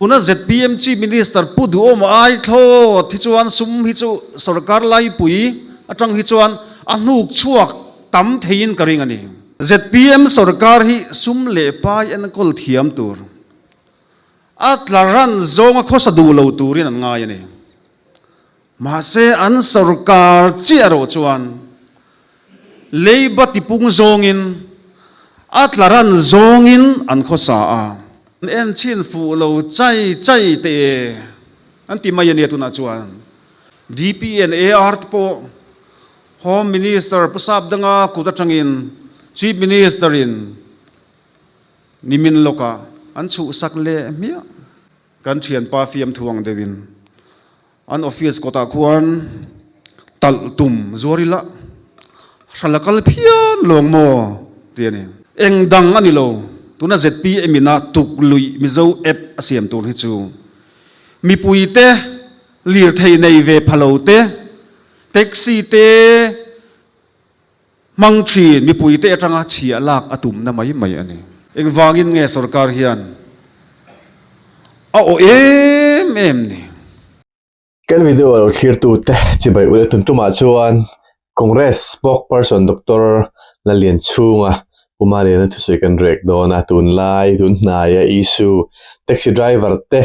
puna ZPM chief minister pudu om ai tho thi chuan sum hi chu sarkar lai pui atang hi chuan anuk chuak tam thein karing ani ZPM sarkar hi sum le pai en kol thiam tur atlaran zonga khosa du lo turin an ngai ani ma se an sarkar chi aro chuan leiba tipung zongin atlaran zongin an khosa a en chin fu lo chai te anti mayani tu na chuan DPN AR po Home Minister pasab danga kuta changin Chief Minister in nimin loka an chu sakle mia kan thian pa fiam thuang devin an office kota khuan tal tum zorila salakal phian longmo tiani engdang ani lo tuna ZP emina tuklui mizo app asiam tur hi chu mi puite lir thei nei ve phalote taxi te mangthi mi puite atanga chia lak atum na mai ani engwangin nge sarkar hian a o em ni kan video lo clear tu te chibai ule tun tuma chuan Congress spokesperson Dr. Lalian Chunga Pumali na tusoi kan rek do na tun lai tun naya issue taxi driver te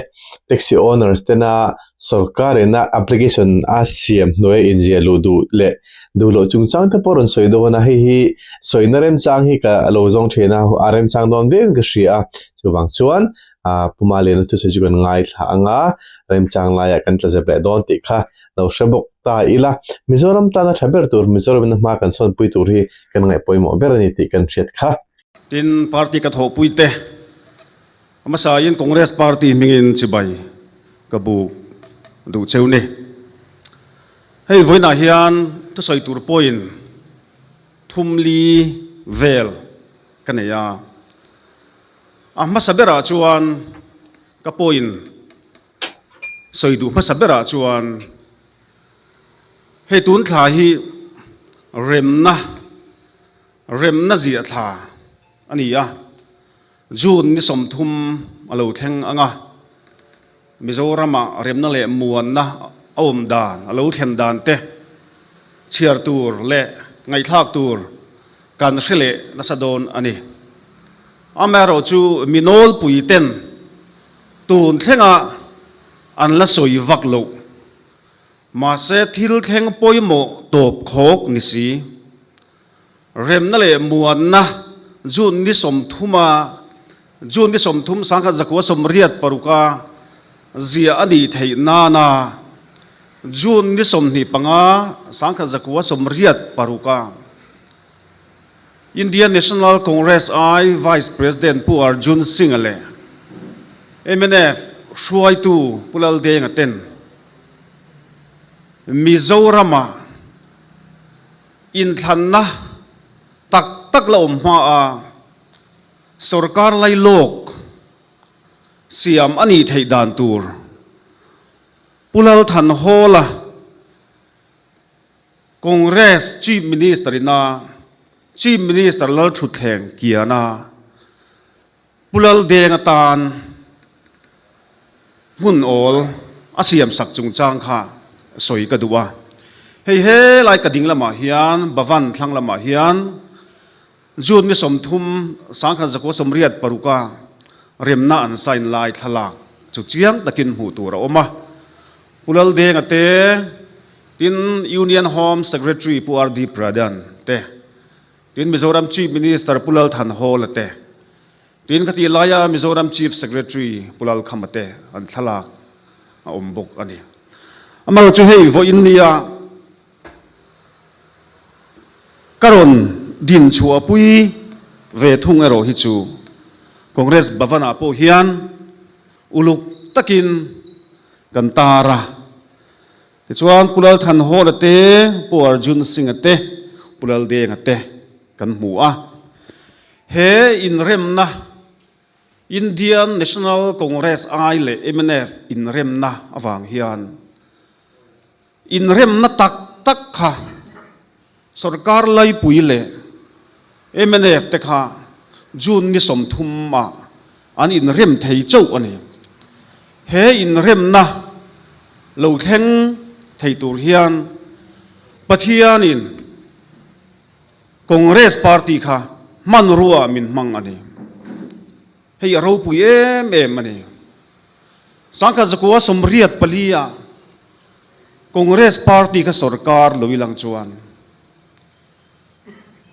taxi owners te na sarkar na application asiam noe injia ludu le dulo chungchang te poron soi do na hi soi na rem chang hi ka lo jong thena rem chang don ve ka shria chuwang chuan Pumali na tusoi jugan ngai thla anga rem chang la ya kan tla je don ti kha lo shabok ta ila Mizoram ta na thaber tur Mizoram na ma kan son pui tur hi kan ngai poimo berani ti kan thiat kha tin party ka tho puite amasa yin Congress party mingin chibai kabu du cheune hei voina hian to soi tur point thumli vel kanaya masabera chuan ka point soidu masabera chuan hei tun thla hi remna zia thla ania June ni somthum alo thleng anga Mizorama remna le muan na awm dan alo thlen dan te chiar tur le ngai thak tur kan hrile na sadon ani amero chu minol puiten tun thlenga an la soi vak lo ma se thil thleng poimo top khok ni si remna le muan na June ni somthum sangkha zakwa somriat paruka zia ani thei na June ni somni panga sangkha zakwa somriat paruka Indian National Congress I Vice President Pu Arjun Singale MNF shuai tu pulal deng aten Mizorama in thanna tak la umma a sarkar lai lok siam ani thei dan tur pulal than hola Congress Chief Minister lal thu thleng kiana pulal deng atan hun ol asiam sak chung chang kha soi ka duwa hei lai ka ding lama hian bavan thlang lama hian June ni somthum sangkha zakwa somriat paruka remna an sign lai thalak chu chiang takin hu tur oma pulal deng ate tin Union Home Secretary PRD Pradhan te tin Mizoram Chief Minister pulal than hol ate tin khati laya Mizoram Chief Secretary pulal khamate an thalak a ombok ani amaro chu hei vo india karon din chua pui ve thung ero hi chu Congress bavana po hian uluk takin kantara ti chuan pulal than hol ate Pu Arjun Singh ate pulal deng ate kan mu a he in remna Indian National Congress ai le MNF in remna awang hian in remna tak kha sarkar lai pui le MNF te kha June ni somthum ma an in rem thei chau ani he in rem na lo thleng thei tur hian pathian in Congress party kha man ruwa min mang ani hei aro pui em ani sangka zakua somriat palia Congress party ka sarkar loilang chuan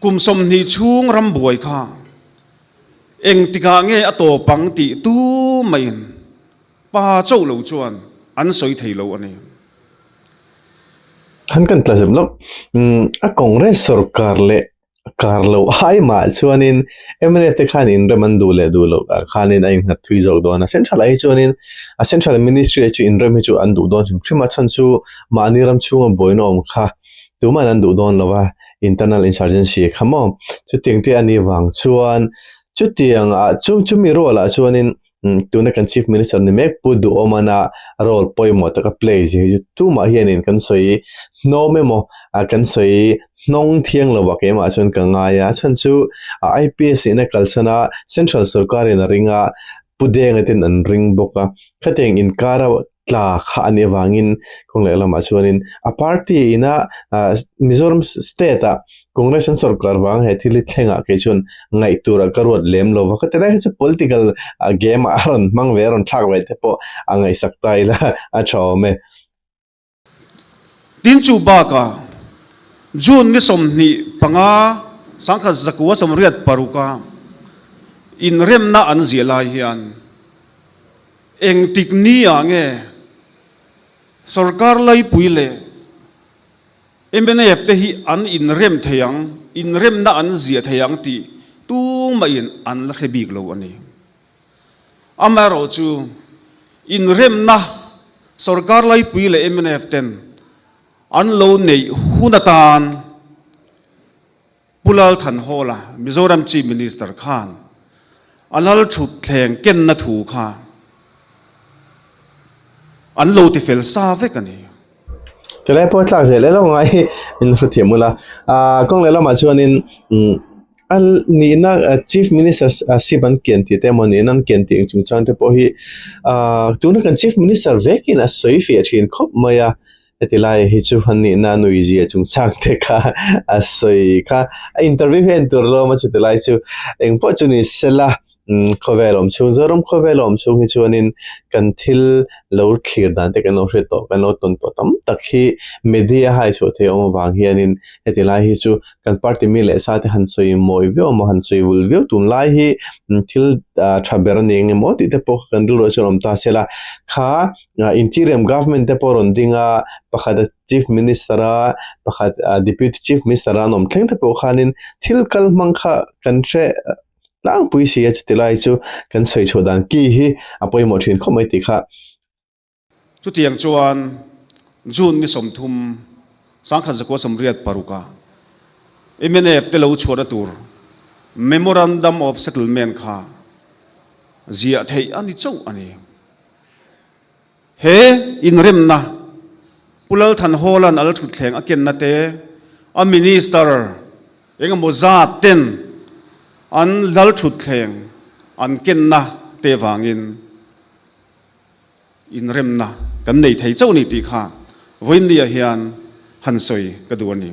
kum som ni chung ram buai kha eng tika nge ato pang ti tu main pa chau lo chuan an soi thei lo ani han kan tla sem lok a congress sarkar le karlo hai ma chuanin eminent te khanin remandu le du lo khanin ai na thui jok dona central ai chuanin a central ministry chu in rem chu an du don thima chan chu maniram chunga boinom kha tuma nan du don lawa internal insurgency khamo chu tingte ani wang chuan chu tiang a chu mi ro la chuanin tuna kan chief minister ni mek pu du omana role poimo taka play ji tu ma hianin kan soi no memo kan soi nong thiang lowa ke ma chon ka nga ya chan chu IPS ina kalsana central sarkar in ringa pudeng atin an ring boka khateng in kara tla kha ani wangin kong le lama chuanin a party ina Mizoram state a congress and sarkar wang he thili thlenga ke chun ngai tura karot lem lo wa katera he political game aron mang veron thak wai te po angai saktai la a chawme tin chu ba ka jun ni som ni panga sangkha zakua somriat paruka in rem na an zia hian eng tik ni ange sarkar lai puile MNF te hi an in rem theyang in rem na an zia theyang ti tu ma in an la khebik lo ani amaro chu in rem na sarkar lai puile MNF ten an lo nei hunatan pulal than hola Mizoram chief minister khan alal thut thleng ken na thu kha an lo ti fel sa vek ani tele po tlak se le lo ngai in ruthiamula kong le lo ma chuanin al ni na chief minister siban kenti te moni nan kenti chung chang te po hi tuna kan chief minister vekin a soifi a thin khop maya etilai hi chu hanni na nui ji chung chang te kha a soi kha interview hen tur lo ma chutelai chu eng po chu ni sela khovelom chung zorom khovelom chung hi chuanin kan thil lo thlir dan te kan no hre to kan lo ton to tam takhi media hai chu the om wang hianin etilai hi chu kan party mi le sa te han soi moi veo mo han soi wul veo tum lai hi thil thaber ning mo ti te po kan ru ro chom ta sela kha interim government te poron dinga pakhat chief minister pakhat deputy chief minister anom thleng te po khanin thil kal mangkha kan tre lang pui si chu tilai chu kan soi chodan ki hi apoi mo thin khomai ti kha chu tiang chuan jun ni som thum sangkha zakwa somriat paruka MNF te lo chhora tur memorandum of settlement kha zia thei ani chau ani he in rem na pulal than holan al thut thleng aken na te a minister enga moza ten an dal thut thleng an ken na te wangin in rem na kan nei thei chau ni ti kha voin lia hian han soi ka du ani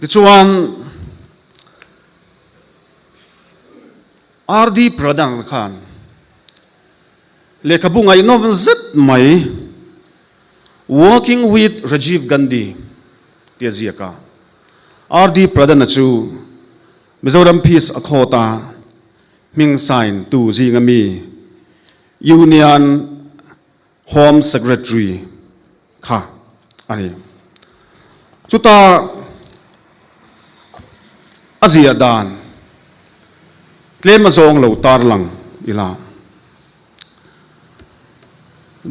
ti chuan RD Pradhan Khan lekhabungai nom zet mai working with Rajiv Gandhi tiaziaka RD Pradhan chu Mizoram Peace Akhota ming sign tu jingami Union Home Secretary kha ani chuta azia dan klema zong lo tar lang ila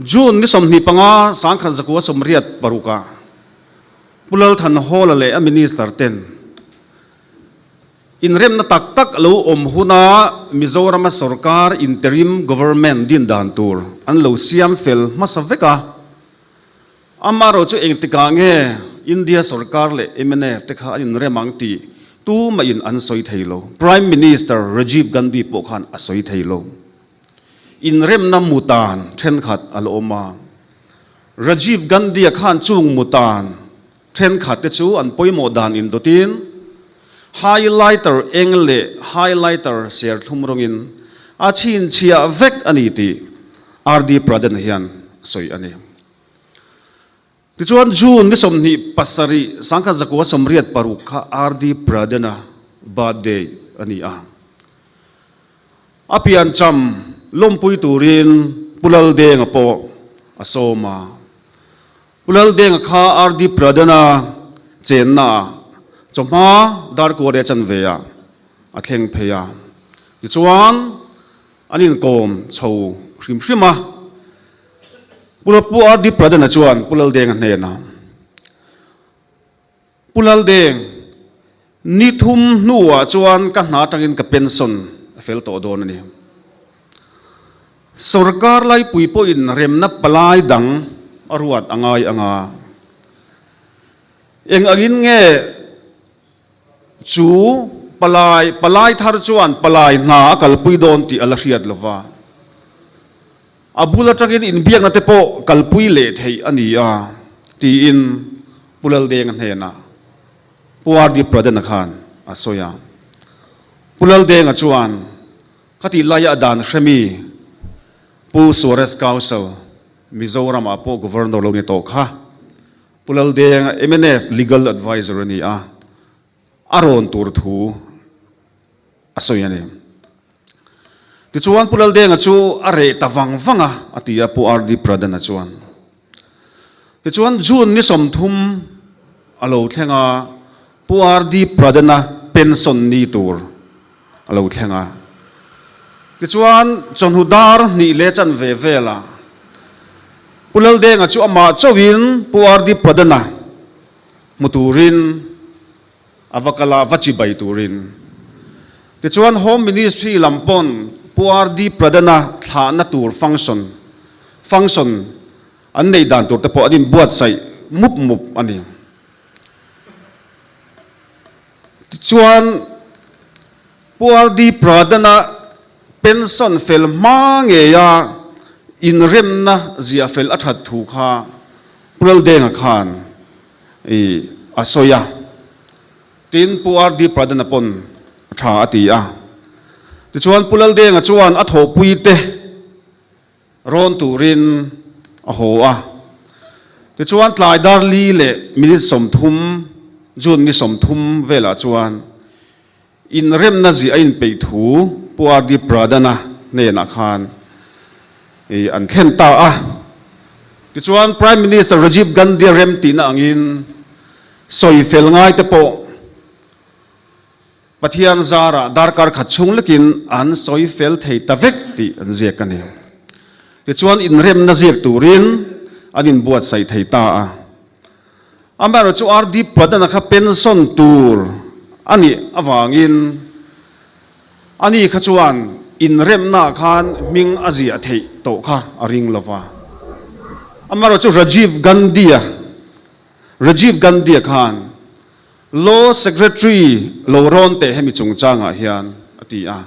June ni somni panga sangkhan zakwa somriat paruka pulal than hola le a minister ten in rem na tak tak lo om huna Mizoram sarkar interim government din dan tur an lo siam fel masaveka amaro chu eng tika nge India sarkar le MNF te kha in remang ti tu ma in an soi thailo Prime Minister Rajiv Gandhi po khan a soi thailo in rem na mutan then khat aloma Rajiv Gandhi a khan chung mutan then khat te chu an poimo dan in dotin highlighter engle highlighter share thumrongin a chin chia vek ani ti RD Pradhan hian soi ani tichuan June ni somni pasari sangkha zakwa somriat paruk kha RD Pradhana birthday ani a apian cham lompui turin pulal deng po asoma pulal deng kha RD Pradhana chenna choma dar ko re chan veya atheng pheya tichuan anin kom chho hrim hrima pulapu RD Pradhana chuan pulal deng hne na pulal deng ni thum nuwa chuan ka hna tangin ka pension fel to don ani sarkar lai puipo in remna palai dang aruat angai anga eng agin nge chu palai thar chuan palai na kal pui don ti ala hriat lova abula tangin in biak na te po kalpui le thei ani a ti in pulal deng hne na RD Pradhana khan asoya pulal deng chuan khati laya dan hremi pu Suarez Council Mizoram apo governor lo ni to kha pulal deng MNF legal advisor ani a aron tur thu asoya ni tichuan pulal deng chu are tawang wanga atia pu RD Pradhana chuan tichuan June ni somthum alo thlenga pu RD Pradhana pension ni tur alo thlenga tichuan chonhudar ni le chan ve vela pulal deng chu ama chowin pu RD Pradhana muturin avakala vachi bai turin tichuan Home Ministry lampon pu RD Pradhana thla na tur function an nei dan tur te po adin buat sai mup ani tichuan pu RD Pradhana pension fel mange ya in remna zia fel athat thu kha pulal deng khan e asoya tin pu RD Pradhana pon tha atia tichuan pulal deng chuan a tho pui te ron turin a ho a tichuan tlai dar li le minute somthum June ni somthum vela chuan in remna zi a in pe thu pu RD Pradhana ne na khan e an thlen ta a tichuan Prime Minister Rajiv Gandhi rem ti na angin soi fel ngai te po pathian zara darkar khachung lekin an soi fel thei ta vek ti an zia kani tichuan in rem na ziak turin anin buat sai thei ta a amaro chu RD Pradhana kha pension tur ani awangin ani khachuan in rem na khan ming azia thei to kha aring lova amaro chu Rajiv Gandhi khan Law Secretary lo ron te hemi chungchanga hian ati a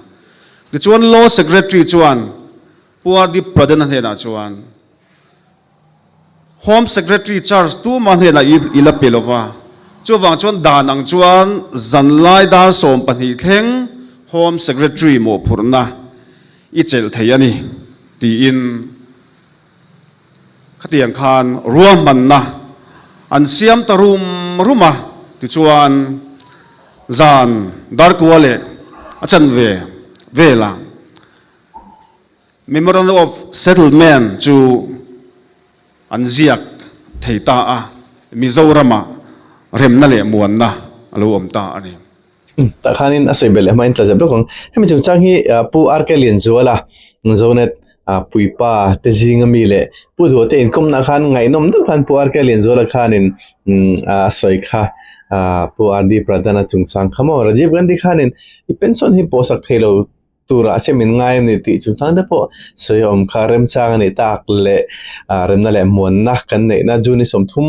tichuan Law Secretary chuan pu RD Pradhana hena chuan Home Secretary Charles tu man hena ila pelova chuwang chuan danang chuan zanlai dar som pani thleng Home Secretary mo phurna i chel thei ani ti in khatiang khan ruam man na an siam tarum ruma tichuan zan dar kuale achan vela memorandum of settlement chu anziak theita a Mizorama remna le muanna alo omta ani ta khanin asebel main tla jablo kong hemi chung chang hi pu RK lian zuala zonet puipa te jinga mi le pu do te in kom na khan ngai nom do khan pu RK lian zuala khanin soi kha pu RD Pradhana chung chang khamo Rajiv Gandhi khanin i pension hi posak thelo tura se min ngai ni ti chu sang de po soyom kharem chang ni tak le rem na le mon na kan nei na juni som thum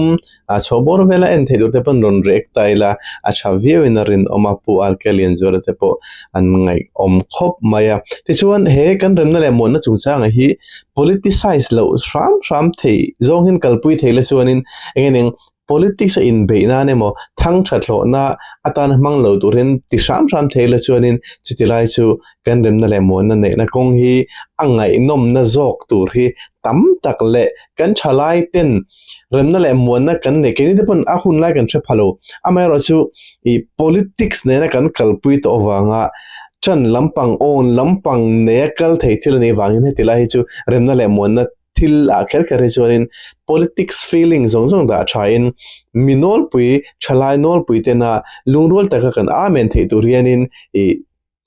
chobor vela en thei te pon ron rek taila a chavio in rin omapu alkalien zora te po an ngai om khop maya ti chuan he kan rem na le mon na chung chang hi politicize lo ram thei zong hin kalpui thei le chuanin engeng politics in beina nemo thang thatlo na atan mang lo turin ti ram thela chuanin chutilai chu kan rem na le mon na ne na kong hi angai nom na zok tur hi tam tak le kan thalai ten rem na le mon na kan ne ke ni pon a hun lai kan thre phalo amai ro chu I politics ne na kan kalpui to wanga chan lampang on lampang ne kal thei thil ni wangin he tilai chu rem na le mon na til a kher kher chuanin politics feeling zong zong da thain minol pui thalai nol pui te na lungrol ta kan a men thei turianin I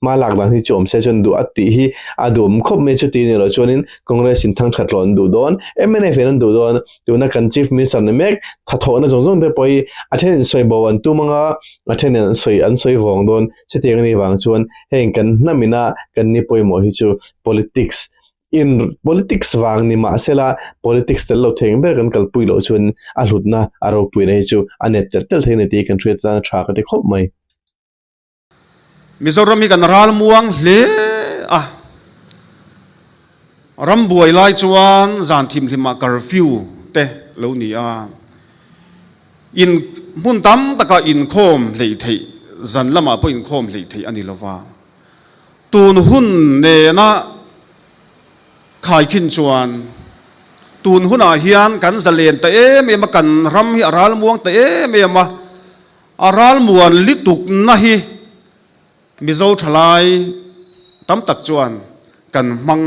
malak lang hi chom se chon du ati hi adum khop me chu ti ni ro chuanin congress in thang thatlon du don mnf en du don tu na kan chief minister ne mek thatho na zong zong de poi athen soi bowan tu manga athen an soi wong don se te ni wang chuan heng kan namina kan ni poi mo hi chu politics in politics wang ni ma sela politics tel lo theng ber kan kalpui lo chun a hlutna aro pui nei chu anet tel thei ne ti kan thre ta tha ka te khop mai Mizoram mi kan ral muang hle ram buai lai chuan zan thim thima curfew te lo ni in mun tam taka in khom lei thei zan lama po in khom lei thei ani lova tun hun ne na khai khin chuan tun huna hian kan zalen ta em kan ram hi aral muang ta em aral muan lituk na hi mizo thalai tam tak chuan kan mang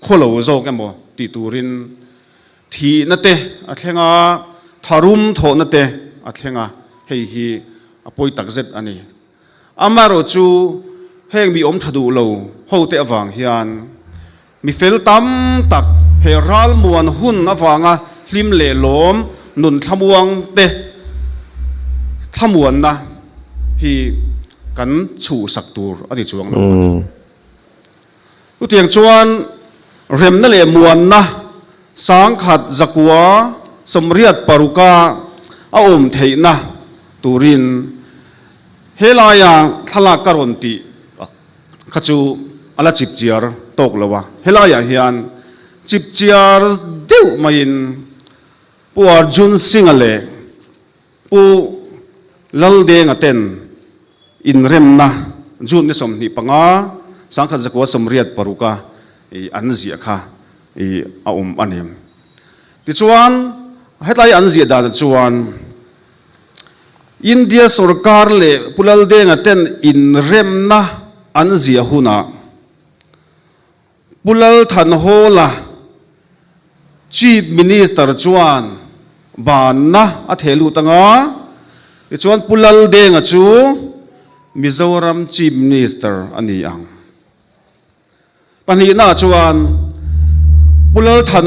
kholo zo ke mo ti turin thi na te a thlenga tharum tho na te a thlenga hei hi apoi tak zet ani amaro chu heng mi om thadu lo ho te awang hian mi fel tam tak he ral muan hun awanga hlim le lom nun thamuang te thamuan na hi kan chu sak tur ani chuang lo u tiang chuan rem na le muan na sang khat zakwa somriat paruka a om theina turin helaya thala karon ti khachu ala chip chiar tok lawa helaya hian chip chiar deu main pu arjun singale pu lalde ngaten in rem na jun ni som ni panga sang khat zakwa somriat paruka anzia kha a anem ti chuan hetlai anzia da chuan India sarkar le pulal de ngaten in rem na anzia huna pulal than hola chief minister chuan ban na a thelu tanga ti chuan pulal de nga chu Mizoram chief minister ani ang pani na chuan pulal than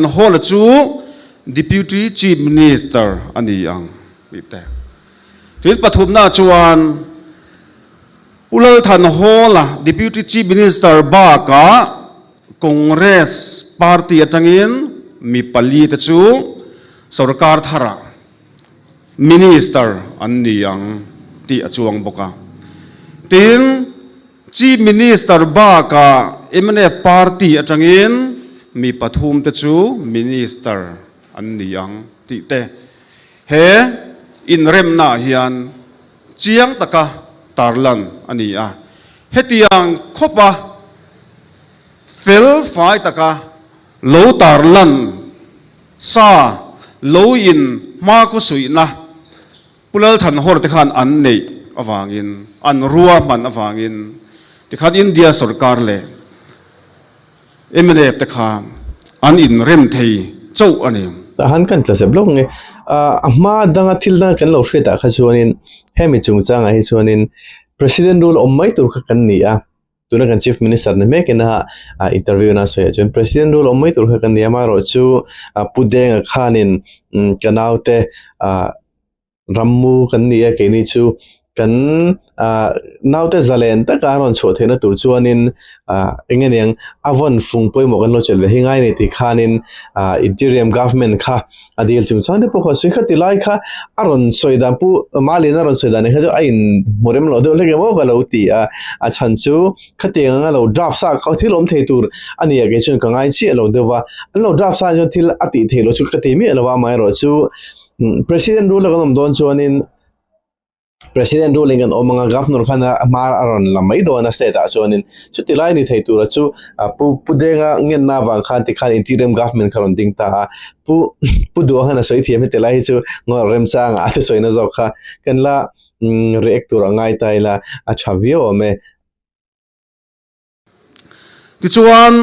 hola chu deputy chief minister ani ang ite tin pathum na chuan pulal than hola deputy chief minister ba ka congress party atangin mi pali ta chu sarkar thara minister ani ang ti achuang boka tin chief minister ba ka emne party atangin mi pathum te chu minister an niang ti te he in rem na hian chiang taka tarlan ani hetiang khopa fel fai taka lo tarlan sa lo in ma ko suina pulal than hor te khan an nei awangin an ruwa man awangin te khan India sarkar le emne te kha an in rem thei chau ani han kan tlase blok nge ma danga thil na kan lo hre ta kha chuanin hemi chung changa hi chuanin president rule mai tur kha kan ni tuna kan chief minister ne mekena interview na so ya chen president rule mai tur kha kan ni ma ro chu pudeng khanin kanaute rammu kan ni ke ni chu kan naute zalen ta ka ron chho thena tur chuanin engen yang avon fung poi mo kan lo chelve hingai ni ti khanin interim government kha adil chung chang de po kho sui khati lai kha aron soida pu malina ron soida ne kha ain morem lo do lege mo ka lo ti a chan chu khati nga lo draft sa kha thilom thei tur ani age chun ka ngai chi lo dewa an lo draft sa jo thil ati thei lo chu khati mi lo wa mai ro chu president rule ka nom don chuanin president ruling an omanga governor khana mar aron lamai do na state a chuanin chuti lai ni thei tur chu pu denga ngen na wang khan ti khan interim government kharon ding ta pu do hana soi thiam te lai chu ngor rem chang a te soi na zo kha kan la reactor angai tai la a chavio me ti chuan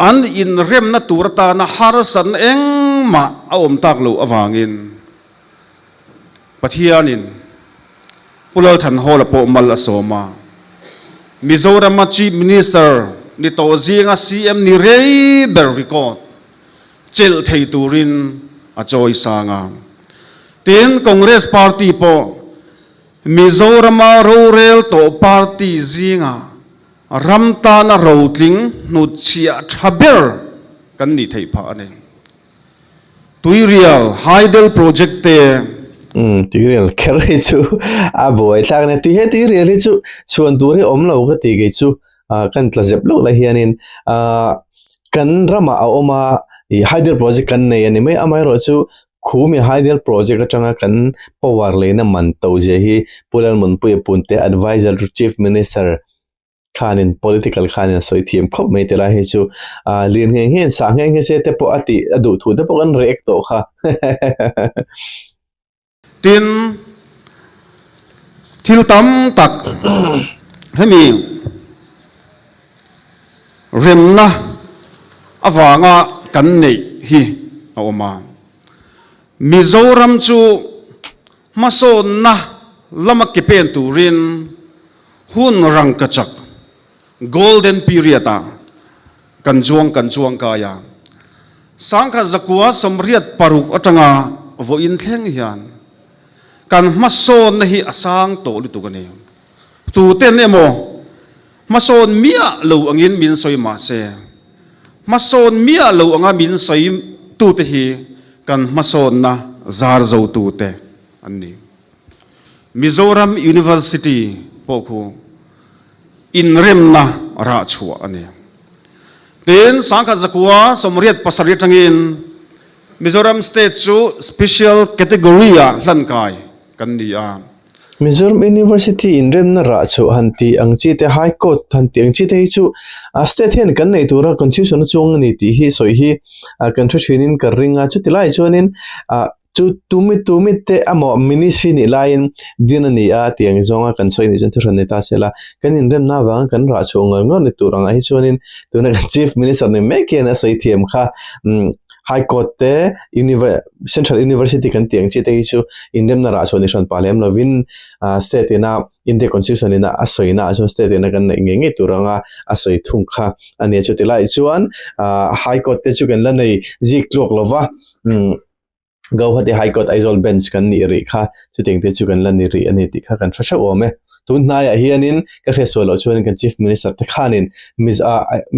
an in rem na turta na harasan engma a om tak lo awangin pathianin pulal than hol po mal asoma Mizoram chief minister ni to zinga CM ni rei ber record chel thei turin a choi sanga tin congress party po Mizoram rural to party zinga ramta na routling nu chia thaber kan ni thei pha ane tui real hydel project te real kerry chu a boy thak ne ti he ti real chu chuan tur he om lo ka ti ge chu kan tla zep lo la hianin kan rama a oma I hydel project kan nei ani mai amai ro chu khumi hydel project atanga kan power le na man to je hi pulal mun pu punte advisor to chief minister khanin political khanin soi thiam khop mai tela he chu lin heng hen sa heng he se te po ati adu thu te po kan react to kha tin thil tam tak hemi remna awanga kan nei hi awma Mizoram chu maso na lama ke pen turin hun rang kachak golden period a kan chuang kaya sangkha zakua somriat paruk atanga vo in thleng hian kan mason na hi asang to lu tu gani tu ten emo mason mia lo angin min soi ma se mason mia lo anga min soi tu te hi kan mason na zar zo tu te anni Mizoram University pokhu in rem na ra chua ani ten sangkha zakua somriat pasariat angin Mizoram state chu special category a hlankai kan dia Mizoram University in rem na ra chu hanti angchi te high court hanti angchi te chu state hen kan nei tura constitution chung ni ti hi soi hi constitution in karinga chu tilai chuanin chu tumit te amo ministry ni lain dinani a tiang zonga kan soi ni jantu ran ta sela kan in rem na wang kan ra chu ngor ni turanga hi chuanin tuna chief minister ni meken a soi thiam kha high court te central university kan tiang chi te chu indem na ra so ni san palem lovin state ina inde constitution ina asoina so state ina kan nge turanga asoi thungkha ani chu tilai chuan high court te chu kan la nei ji clock lova Gauhati High Court Aizol Bench kan ni ri kha chuting te chu kan la ni ri ani ti kha kan thasha ome tun na ya hianin ka resol chuan kan chief minister te khanin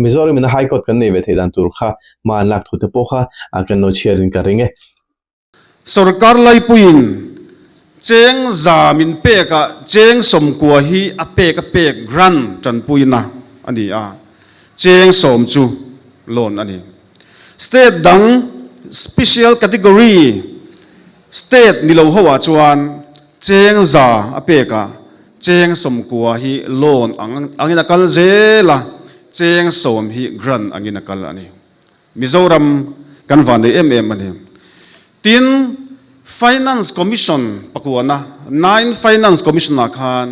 Mizoram in High Court kan nei ve theidan tur kha man lak thu te po kha kan no chiarin ka ringe sarkar lai puin cheng zamin pe ka cheng som kwa hi a pe grant chan puina ani a cheng som chu loan ani state dang special category state nilo hawa chuan cheng za apeka cheng som kwa hi loan angina kal zela cheng som hi grant angina kal ani Mizoram kan van de ani tin finance commission pakuana 9 finance commissioner khan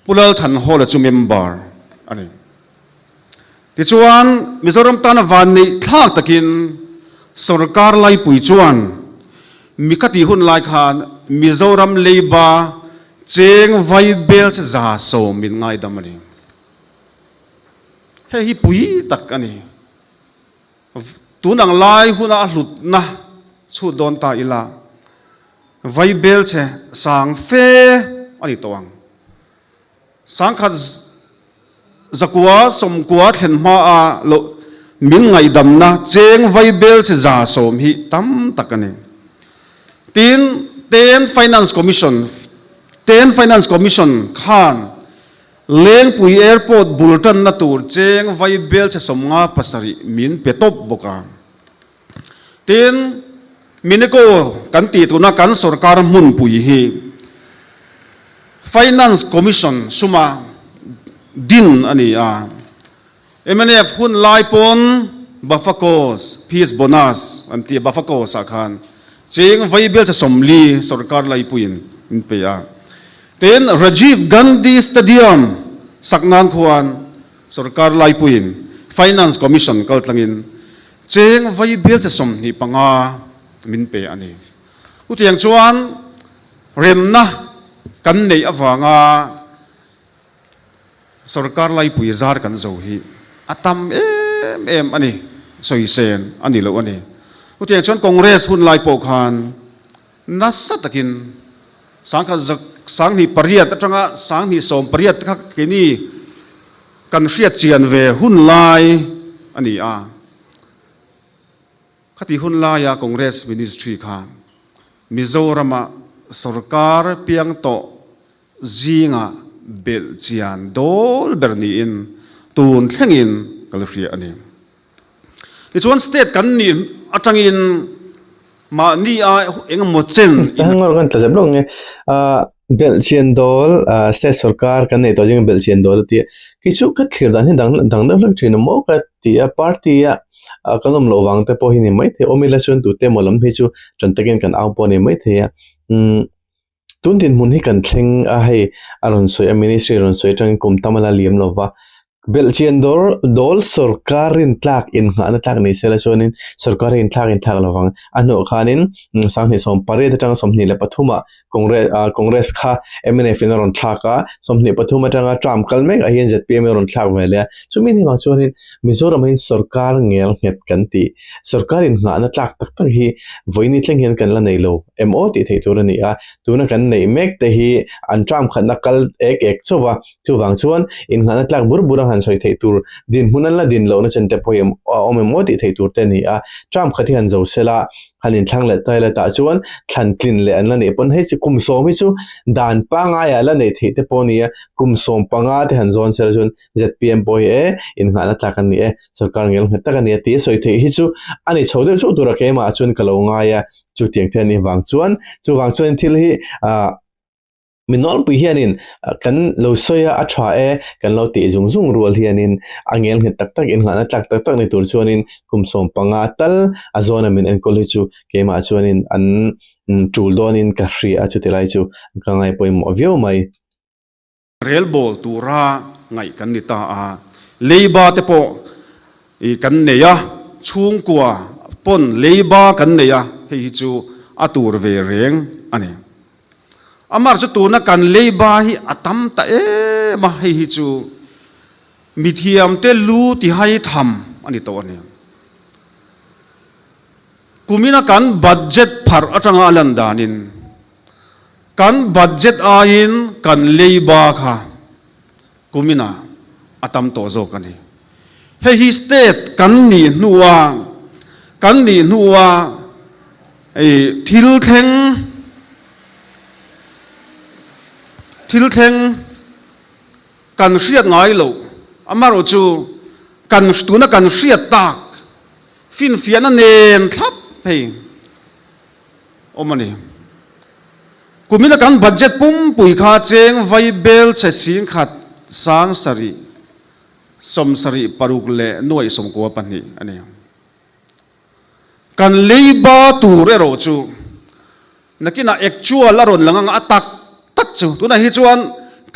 pulal than hol chu member ani ti chuan Mizoram tan van ni thak takin sarkar lai pui chuan mikati hun lai khan Mizoram leiba cheng vai bel se za so min ngai damani he hi pui tak ani tunang lai huna hlut na chu don ta ila vai bel che sang fe ani tawang sang khat zakwa som kwa thlen ma a lo min ngai dam na cheng vai bel che za som hi tam takani ten finance commission khan leng pui airport bulletin na tur cheng vai bel che somnga pasari min petop boka tin miniko kan ti tu na kan sarkar mun pui hi finance commission suma din ani a MNF hun lai pon bafakos peace bonus anti bafakos akhan cheng vai bel che somli sarkar lai puin in pe a ten Rajiv Gandhi Stadium saknan khuan sarkar lai puin finance commission kaltlangin cheng vai bel che som ni panga min pe ani utiang chuan remna kan nei awanga sarkar lai pui zar kan zo hi atam em ani soi sen ani lo ani utiang chuan congress hun lai po khan nasatakin sang ni pariat atanga sang ni som pariat kha kini kan hriat chian ve hun lai ani a khati hun lai ya congress ministry kha Mizorama sarkar piang to zinga bel chian dol berni in tun thlengin kalhria ani it's one state kan ni atangin ma ni a engmo chen tangor kan tlajab long nge bel chian dol state sarkar kan nei to jing bel chian dol ti kichu ka thlir dan hi dang lak thin mo ka ti a party a kanom lo wang te po hi ni mai the omilation tu te molam hi chu chantagen kan aw po ni mai the ya tun tin mun hi kan thleng a hei aron soi a ministry ron soi tang kum tamala liam lova belchian dol sarkarin tlak in ngana tlak ni sela chonin sarkarin tlak lawang ano khanin sangni som pare da tang somni le pathuma congress kha MNF ron thlaka somni pathuma tanga tram kalmek a hian ZPM ron thlak wele chumi ni ma chonin mizoram in sarkar ngel het kanti sarkarin ngana tlak tak tak hi voini thleng hian kan la nei lo MOT thei turani a tuna kan nei mek te hi an tram khana kal ek chowa chuwang chuan in ngana tlak burbura han soi thei tur din hunan la din lo na chen te poem MOT thei tur te ni a tram khathi han zo sela hanin thlang le tai la ta chuan thlan klin le an la nei pon he chu kum so mi chu dan pa nga ya la nei thei te poni a kum som panga te han zon sel chun ZPM boy e in ngana tlak an ni e sarkar ngel heta kan ni ti soi thei hi chu ani chode chu tur ke ma chun kalo nga ya chu tiang the ni wang chuan thil hi minol pu hianin kan lo soya atha e kan lo ti zung rual hianin angel he tak tak in ngana tlak tak tak ni tur chuanin kumsom panga tal azona min en college chu kema chuanin an tuldonin ka hri a chu tilai chu kangai poim ovio mai rel bol tura ngai kan ni ta a leiba te po I kan neya chung kwa pon leiba kan neya hei chu atur ve reng ani amar chu tu na kan leiba hi atam ta e ma hei chu mithiam te lu ti hai tham ani to ani kumina kan budget phar atanga lan danin kan budget ain kan leiba kha kumina atam to zo kani hei state kan ni nuwa ei thil theng kan hriat ngai lo amaro chu kan stuna kan hriat tak fin fiana nen thap hei omani kumina kan budget pum pui kha cheng vai bel che sing khat sang sari som sari paruk le noi som ko pani ani kan leiba tur ero chu nakina actual aron langang atak tak chu tuna hi chuan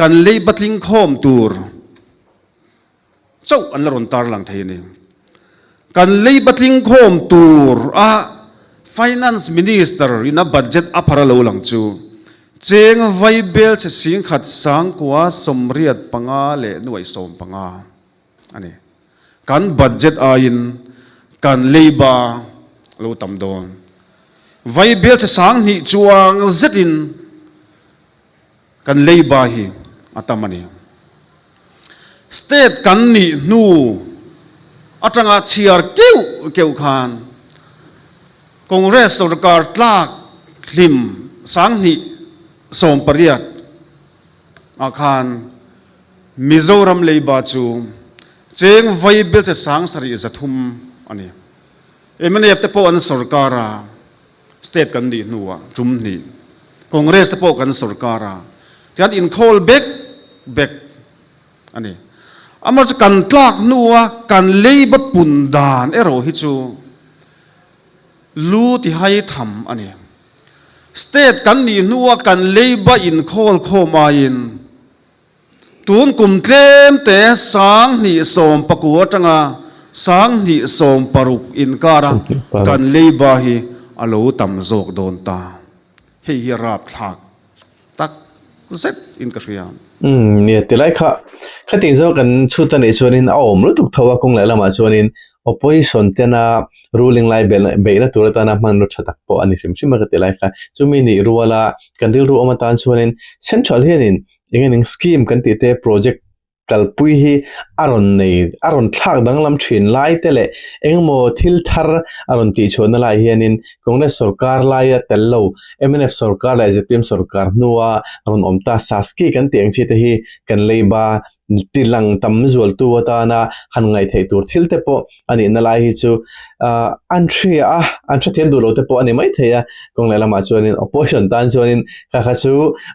kan leiba tling khom tur chau an laron tar lang thei ni kan leiba tling khom tur a finance minister in a budget apara lo lang chu cheng vai bel che sing khat sang kwa somriat panga le nuai som panga ani kan budget ain kan leiba lo tam don vai bel che sang ni chuang zetin kan leiba hi atamani state kan ni nu atanga chiar keu khan congress sarkar tlak hlim sang ni som pariat akhan Mizoram leiba chu cheng vai bel che sang sari zathum ani emane te po an sarkara state kan ni nuwa chum ni congress te po kan sarkara tian in call back ani amar kan tlak nuwa kan leiba pundan ero hi chu lu ti hai tham ani state kan ni nuwa kan leiba in call khoma in tun kum tlem te sang ni som pakua tanga sang ni som paruk in kara kan leiba hi alo tam zok don ta hei hi rap thak tak zet in ka riamเนี่ยแต่ไรค่ะติงโซกันชุดตันในส่วนนี้เอาอมรู้ถูกทว่าคงหลายละมาส่วนนี้ opposition เตนะ ruling ไล่เบลนะตัวตานะมันรู้ชัดปออันนี้ชิมมากันแต่ไรค่ะจุมีนี่รู้ว่ากันเรื่องรู้อมตานส่วนนี้ central เฮียนินยังไงหนึ่ง scheme กันติดเต project กัลปุยฮีอารอนนี่อารอนทักดังลำชินไล่เตเลเองโมทิลทาร์อารอนตีชวนนั่นไล่เฮียนินคงได้สุรการไล่เตลโล MNF สุรการไล่จะพิมสุรการนัวอารอนอมตาสาสกีกันเตียงชีตฮีกันเลยบาติลังตั้มจวลตัวตานะหันไงเทตัวทิลเตปอันนี้นั่นไล่ฮิจูอันเชียเทียนดูโลเตปอันนี้ไม่เทียคงเลยละมาชวนนิน opposition ตันชวนนินข้าข้าชู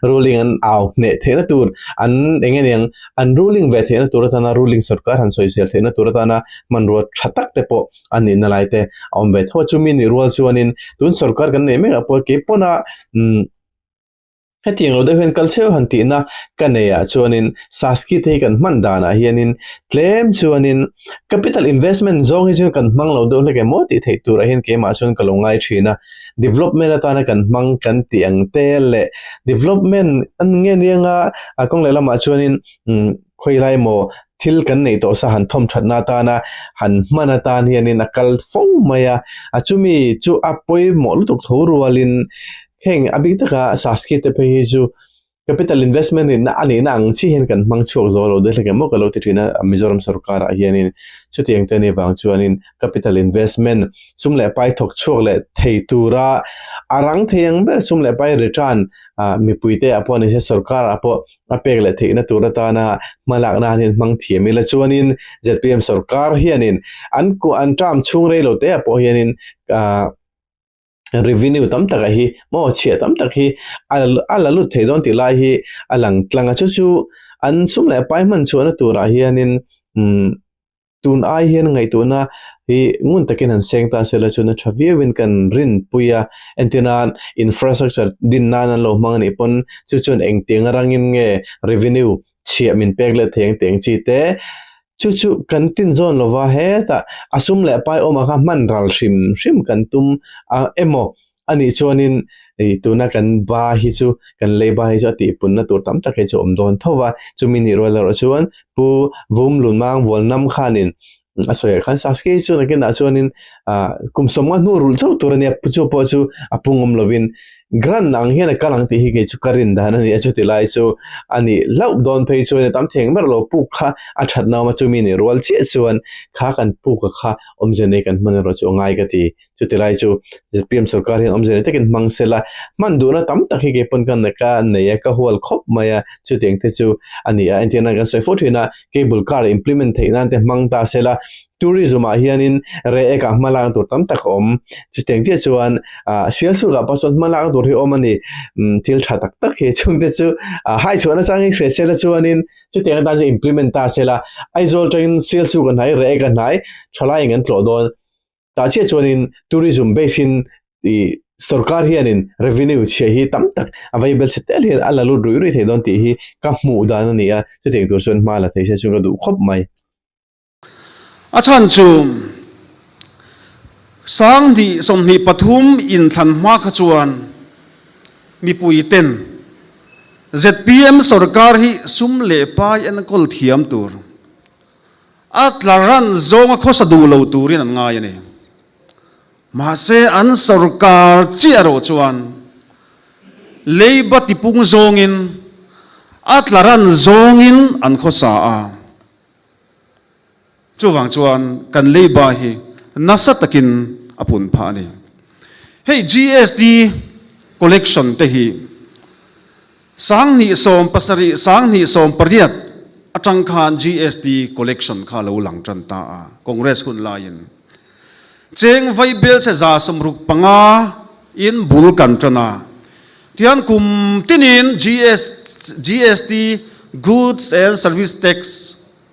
ruling อันเอาเนี่ยเทียนตัวอันเองเนี่ยอัน ruling เวทเทียนตัวตานะ ruling สุรการหันโซเชียลเทียนตัวตานะมันรัวชัดตักเตปอันนี้นั่นไล่เตอมเวทว่าจูมินิรัวชวนนินตุนสุรการกันเนี่ยไม่กับพวกเก็บปนะให้ที่เราได้เห็นกัลเซลหันตีนะกันเนี่ยชวนินสาสกิเทกันมันดานะเฮียนินเคลมชวนิน capital investment zone ที่ชวนกันมังเราดูเลยแกมอติเทตัวเห็นเกมาชวนกันลงไงชีนะ development ตานะกันมังกันเตียงเตลเล่ development อันเงี้ยเนี่ยกงเลยละมาชวนินคุยไรโมทิลกันในตัวสหันทอมชัดนาตานะหันมานาตาเฮียนินนักกัลฟงมายาจูมีจูอัปปอยหมอลุตุกทัวรัวลินเข่งอบิตกะสาสกิตเปฮิจู capital investment นี่นะอันนี้นังที่เห็นกันมังช่วงโซโลเดลกันมกเราติดนะมิโซรัมสรการเฮียนินชุดยังเตนี่บางชวนิน capital investment ซุ่มเล่ไปถกช่วงเล่เทตูระอารังเทียงเบอร์ซุ่มเล่ไป return มีปุยเตะพอนี่สรการพอเปกเล่เทนะตัวตานะมาหลักนานินมังเทียมิละชวนิน ZPM สรการเฮียนินอันกูอันตรามช่วงเรโลเตะพอเฮียนินrevenue ตั้มตะกี้มอเชียตั้มตะกี้อัลลุดเทดอนติลาฮีอัลลังตลังชูอันสุ่มเล่ไปมันชวนตัวราฮีนินตุนไอเฮียนไงตัวน่ะฮีงุนตะกินหันเซงตาเซลชวนชาวีวินกันรินปุยาเอ็นตินานอินฟราสตรักเจอร์ดินนานันโลมังนี่ปนชวนเองเตียงรังยินเง revenue เชียมินเปกเลเตียงจีเตชุกันตินโซนโลวาเฮตาอาสุมเล่ไปโอมาค่ะมันรัลชิมกันตุมเอโมอันนี้ชวนินตัวนักกันบาฮิจูกันเลยบาฮิจูติปุ่นนัตัวตั้มตะเกจอมโดนทว่าจูมินิโรลร์ชวนปูวุมลุนมังวอลนัมขานินอาศัยขันสักกี่ชวนนักกินอาชวนินคุมสมกันนูรุลเจ้าตัวนี้ปุจูอปุงอมลวินgrand nang hian ka lang ti hi ge chu karin dan ani achu ti lai chu ani lau don phei chu ne tam theng mer lo pu kha a that na ma chu mi ni rol che chuan kha kan pu ka kha omjene kan man ro chu ngai ka ti chu ti lai chu ZPM sarkar hian omjene takin mangsela man du na tam tak hi ge pon kan na ka ne ka hol khop maya chu teng te chu ani a antenna kan soi pho thina cable car implement theina te mang ta sela tourism a hianin re eka malang tur tam tak om chuteng che chuan sial su ga pason malang tur hi om ani thil tha tak tak he chung te chu hai chuan a changi hre sela chuanin chuteng dan je implement ta sela aizol train sial su kan hai re eka nai thalai ngan tlo don ta che chuanin tourism basin i sarkar hianin revenue che hi tam tak available setel hi ala lu rui the don ti hi ka mu dan ani a chuteng tur chuan mala thei se chu ga du khop mai achan chu sang di som ni pathum in than ma kha chuan mi pui ten ZPM sarkar hi sum le pai an kol thiam tur atlaran zonga khosa du lo turin an ngai ani mahse an sarkar chi aro chuan leiba tipung zongin atlaran zongin an khosa a chuwang chuan kan leiba hi nasa takin apun pha ani hey GST collection te hi sang ni som pasari sang ni som pariat atang khan GST collection kha lo lang tan ta a congress kun lain cheng vai bel se za somruk panga in bul kan tana tian kum tinin GST goods and service tax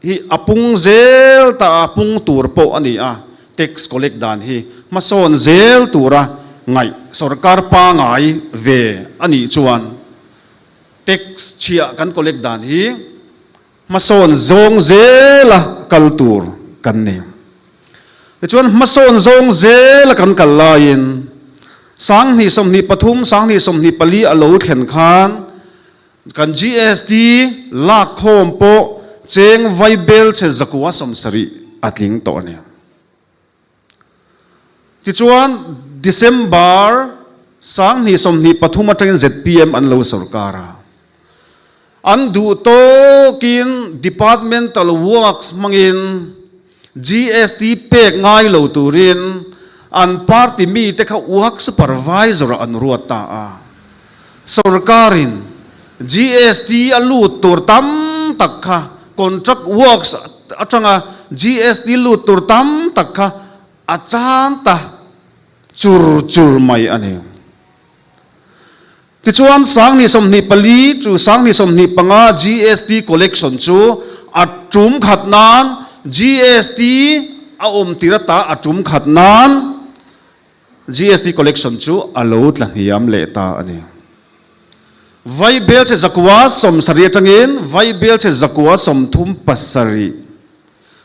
hi apung zel ta apung tur po ani a tax collect dan hi mason zel tura ngai sarkar pa ngai ve ani chuan tax chia kan collect dan hi mason zong zela kaltur kan ne chuan mason zong zela kan kalain sang ni som ni pathum sang ni som ni pali alo thlen khan kan GST la khom po cheng vai bel che zakwa som sari atling to ne ti chuan December sang ni som ni pathum atang ZPM an lo sarkara an du to kin departmental works mangin GST pek ngai lo turin an party mi te kha work supervisor an ruata a sarkarin GST alu tur tam takha contract works atanga GST lu tur tam takha achanta chur mai ani ti chuan sang ni som ni pali chu sang ni som ni panga GST collection chu atum khatnan GST a tirata atum khatnan GST collection chu alo tlangiam le ta ani vai bel che zakwa som sari atangin vai bel che zakwa som thum pasari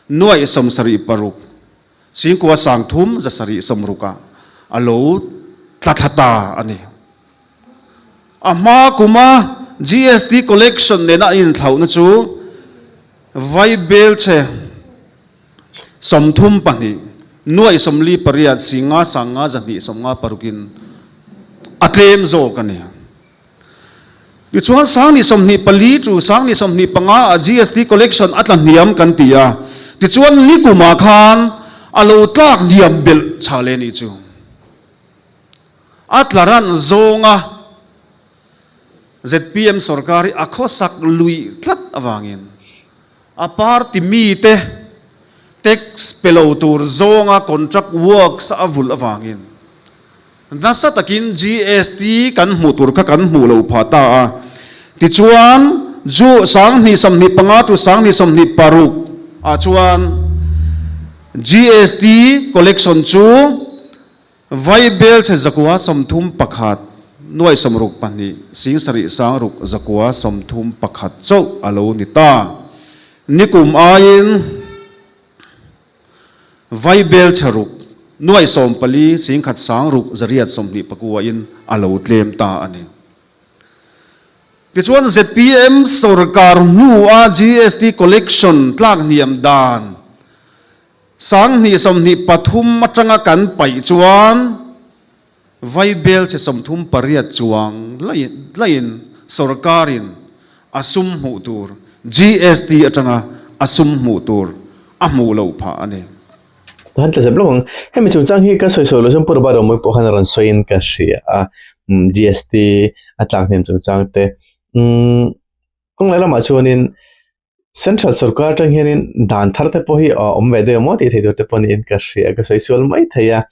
nuai som sari paruk singkwa sang thum za sari som ruka alo tlathata ani ama kuma GST collection ne na in thau na chu vai bel che som thum pani nuai som li pariat singa sanga zani somnga parukin atlem zo kani yu chuan sang ni som ni pali chu sang ni som ni panga GST collection atlan niam kan tia ti chuan ni kuma khan alo tlak niam bel chale ni chu atlaran zonga ZPM sarkari akhosak lui tlat awangin aparti mi te tax pelotur zonga contract works avul awangin nasa takin GST kan mutur ka kan mulo phata a ti chuan ju sang ni som ni panga tu sang ni som ni paruk a chuan GST collection chu vai bel che zakwa som thum pakhat nuai som ruk pani sing sari sang ruk zakwa som thum pakhat chau alo ni ta nikum ain vai bel charuk nuai som pali sing khat sang ruk zariat som ni pakua in alo tlem ta ani ti chuan ZPM sarkar nu a GST collection tlak niam dan sang ni som ni pathum atanga kan pai chuan vai bel che som thum pariat chuang lain sarkarin asum hu tur GST atanga asum hu tur amu lo pha ani Tuhan telah sebelum kami cungcang hi ka solution purba romoi pohan ron soin ka sia GST atlang hem cungcang te kung lela ma chuanin central sarkar tang hianin dan thar te pohi omvede mo ti thei te poni in ka sia ka social mai theya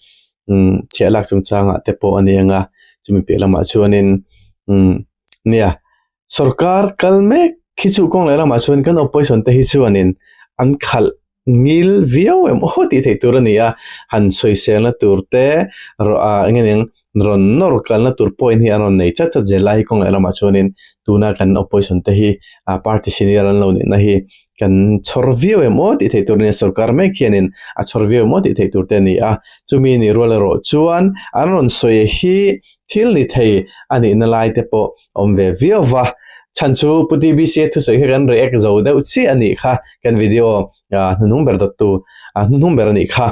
chelak cungcang te po anianga chumi pela ma chuanin nia sarkar kalme khichu kong lela ma chuan kan opposition te hi chuanin an khal ngil viau em hoti thei turania han soisel na turte ngeng ron nor kal na tur point hi anon nei cha cha jelai kong elama chunin tuna kan opposition te hi party senior an lo ni na hi kan chorvio emo ti thei turne sarkar me khianin a chorvio emo ti thei turte ni chumi ni rolero chuan anon soi hi thil ni thei ani na lai te po omve viova chanchu puti bc thu soi kan react zo de uchi ani kha kan video number dot tu number ani kha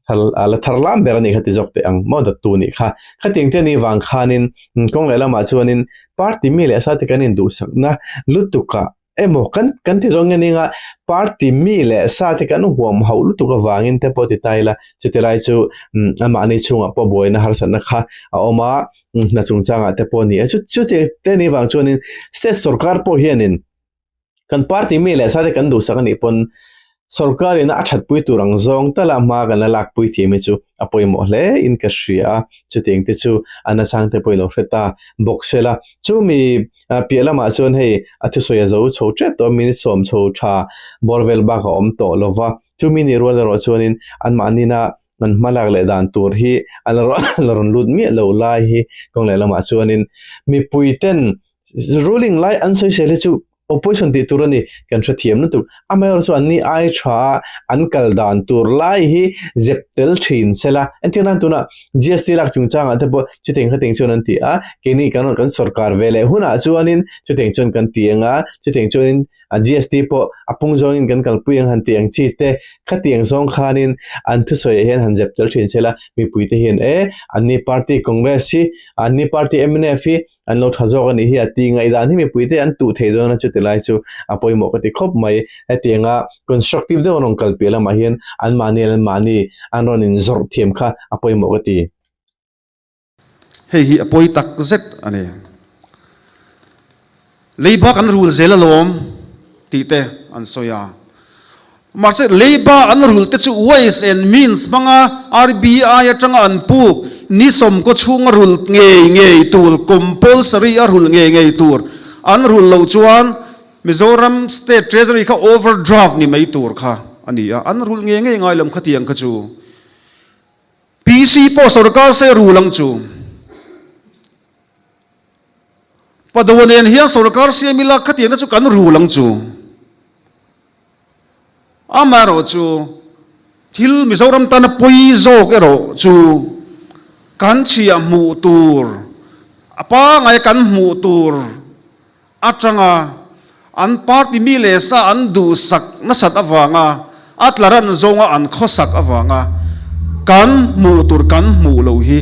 la tharlam berani khati jokte ang mo da tu ni kha khating te ni wang khanin kong lela ma chuanin party mi le sa te kanin du sak na lutuka emo kan ti rong ni nga party mi le sa te kan huam hau lutuka wangin te poti taila chutelai chu ama ni chunga po boina har san na kha oma na chungchanga te po ni chu te ni wang chuanin state sarkar po hianin kan party mi le sa te kan du sak ni pon sarkar ina achat pui turang zong tala ma kan la lak pui thimi chu apoi mo hle in ka shria chu ting te chu ana sang te poi lo hreta boxela chu mi piala ma chon hei athu soya zo cho trap to min som cho tha borvel ba ka om to lova chu mi ni ro ro chonin an ma ni na man malak le dan tur hi alaron lut mi lo lai hi kong le lama chuanin mi pui ten ruling lai an soi sele chu opposition ti turani kan thra thiam na tu amayor so anni ai tha ankal dan tur lai hi zeptel thin sela antinan tuna gst lak chungchang ate bo chuteng khateng chuan ti a keni kan sarkar vele huna chuanin chuteng chon kan tianga chuteng chonin gst po apung jongin kan kalpuang han tiang chi te khatiang song khanin an thu soi hen han zeptel thin sela mi puite hen anni party congress hi anni party mnf hi an lo thazo ani hi ati ngai dan hi mi puite an tu thei do na chu tilai chu apoi mo ka ti khop mai atianga constructive de onong kalpela ma hian an mani an ron in zor thiam kha apoi mo ka ti hei hi apoi tak zet ani leiba kan rule zela lom ti te an soya marse leiba an rule te chu ways and means manga rbi atanga an pu ni som ko chunga rule nge tul compulsory a rule nge tur an rule lo chuan Mizoram State Treasury ka overdraft ni mai tur kha ania an rule nge ngai lam khatiang kha chu PC po sarkar se rulang chu padawanen hian sarkar se mila khatiang na chu kan rulang chu amaro chu thil Mizoram tan poi zo ke ro chu kan chia mu tur apa ngai kan mu tur atanga an party mi le sa an du sak na sat awanga atlaran zonga an khosak awanga kan mu tur kan mu lo hi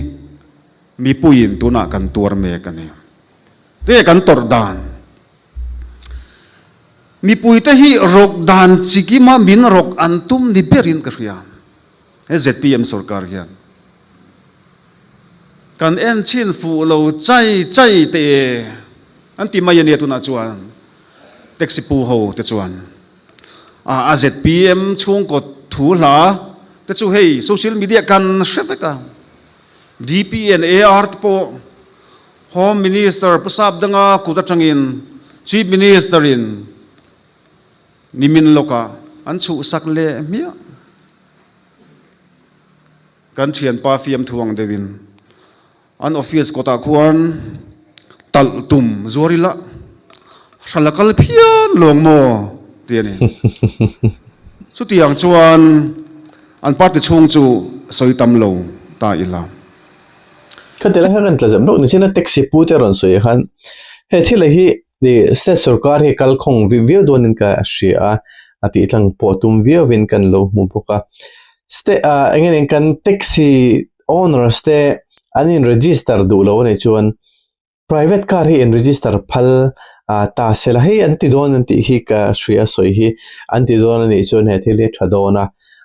mi puin tuna kan tur me kani te kan tor dan mi puite hi rok dan chikima min rok antum ni berin ka ria ZPM sarkar hian kan en chin fu lo chai te anti mai ne tuna chuan taxi pu ho te chuan ZPM chung ko thu hla te chu hei social media kan shreveka DPN AR po home minister pasab danga kuta changin chief minister in nimin loka an chu sakle mia kan thian pa fiam thuang devin an office kota khuan tal tum zorila salakal phian longmo tiani chu tiang chuan an party chung chu soitam lo ta ila khatela han tla jam no ni china taxi pu te ron soi khan he thila hi the state sarkar hi kal khong video donin ka shia ati tlang potum vio vin kan lo mu boka ste again kan taxi owner ste anin register du lo ne chuan private car hi in register phal ta sela hi anti don anti hi ka shria soi hi anti don ni chon he thile thadona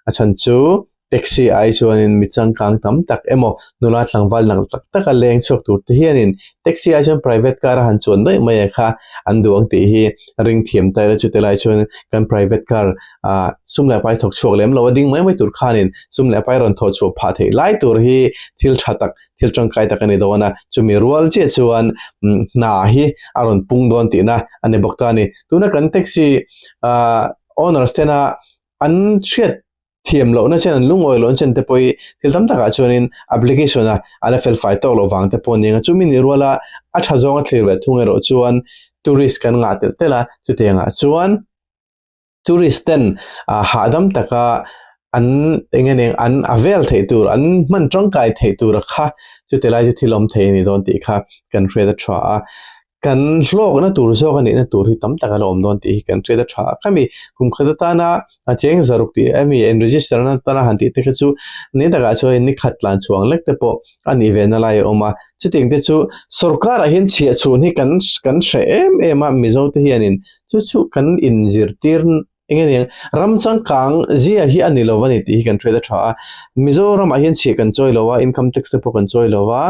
achan chu taxi ai chuan in michang kang tam tak emo nula tlangwal nang tak tak a leng chok tur te hianin taxi ai chuan private car han chuan dai mai kha anduang te hi ring thiam tai la chu te lai chuan kan private car sumla pai thok chok lem lo ding mai tur khanin sumla pai ron tho chu pha thei lai tur hi thil thatak thil chang kai tak ani dona chumi rual che chuan na hi aron pung don ti na ane boktani tuna kan taxi owner stena an shet thiam lo na chen lung oil on chen te poi thil tam taka chuanin application a ala fel fai to lo wang te pon ninga chumi ni ruala a tha zonga thlir ve thunge ro chuan tourist kan nga tel tela chu te nga chuan tourist ten hadam taka an engene an avel thei tur an man tangkai thei tur kha chu te lai chu thilom thei ni don ti kha kan fre da tha kan hlok na tur zo kan ni na tur hi tam taka lom don ti kan trade tha kami kum khada ta na a cheng zaruk ti ami en register na ta na han ti te chu ne daga cho ni khatlan chuang lek te po an event na lai oma chuting te chu sarkar a hin chia chu ni kan she em a mizo te hianin chu kan injir tir engeng ramchang kang zia hi anilo wani ti kan trade tha mizoram a hian chi kan choi lowa income tax te po kan choi lowa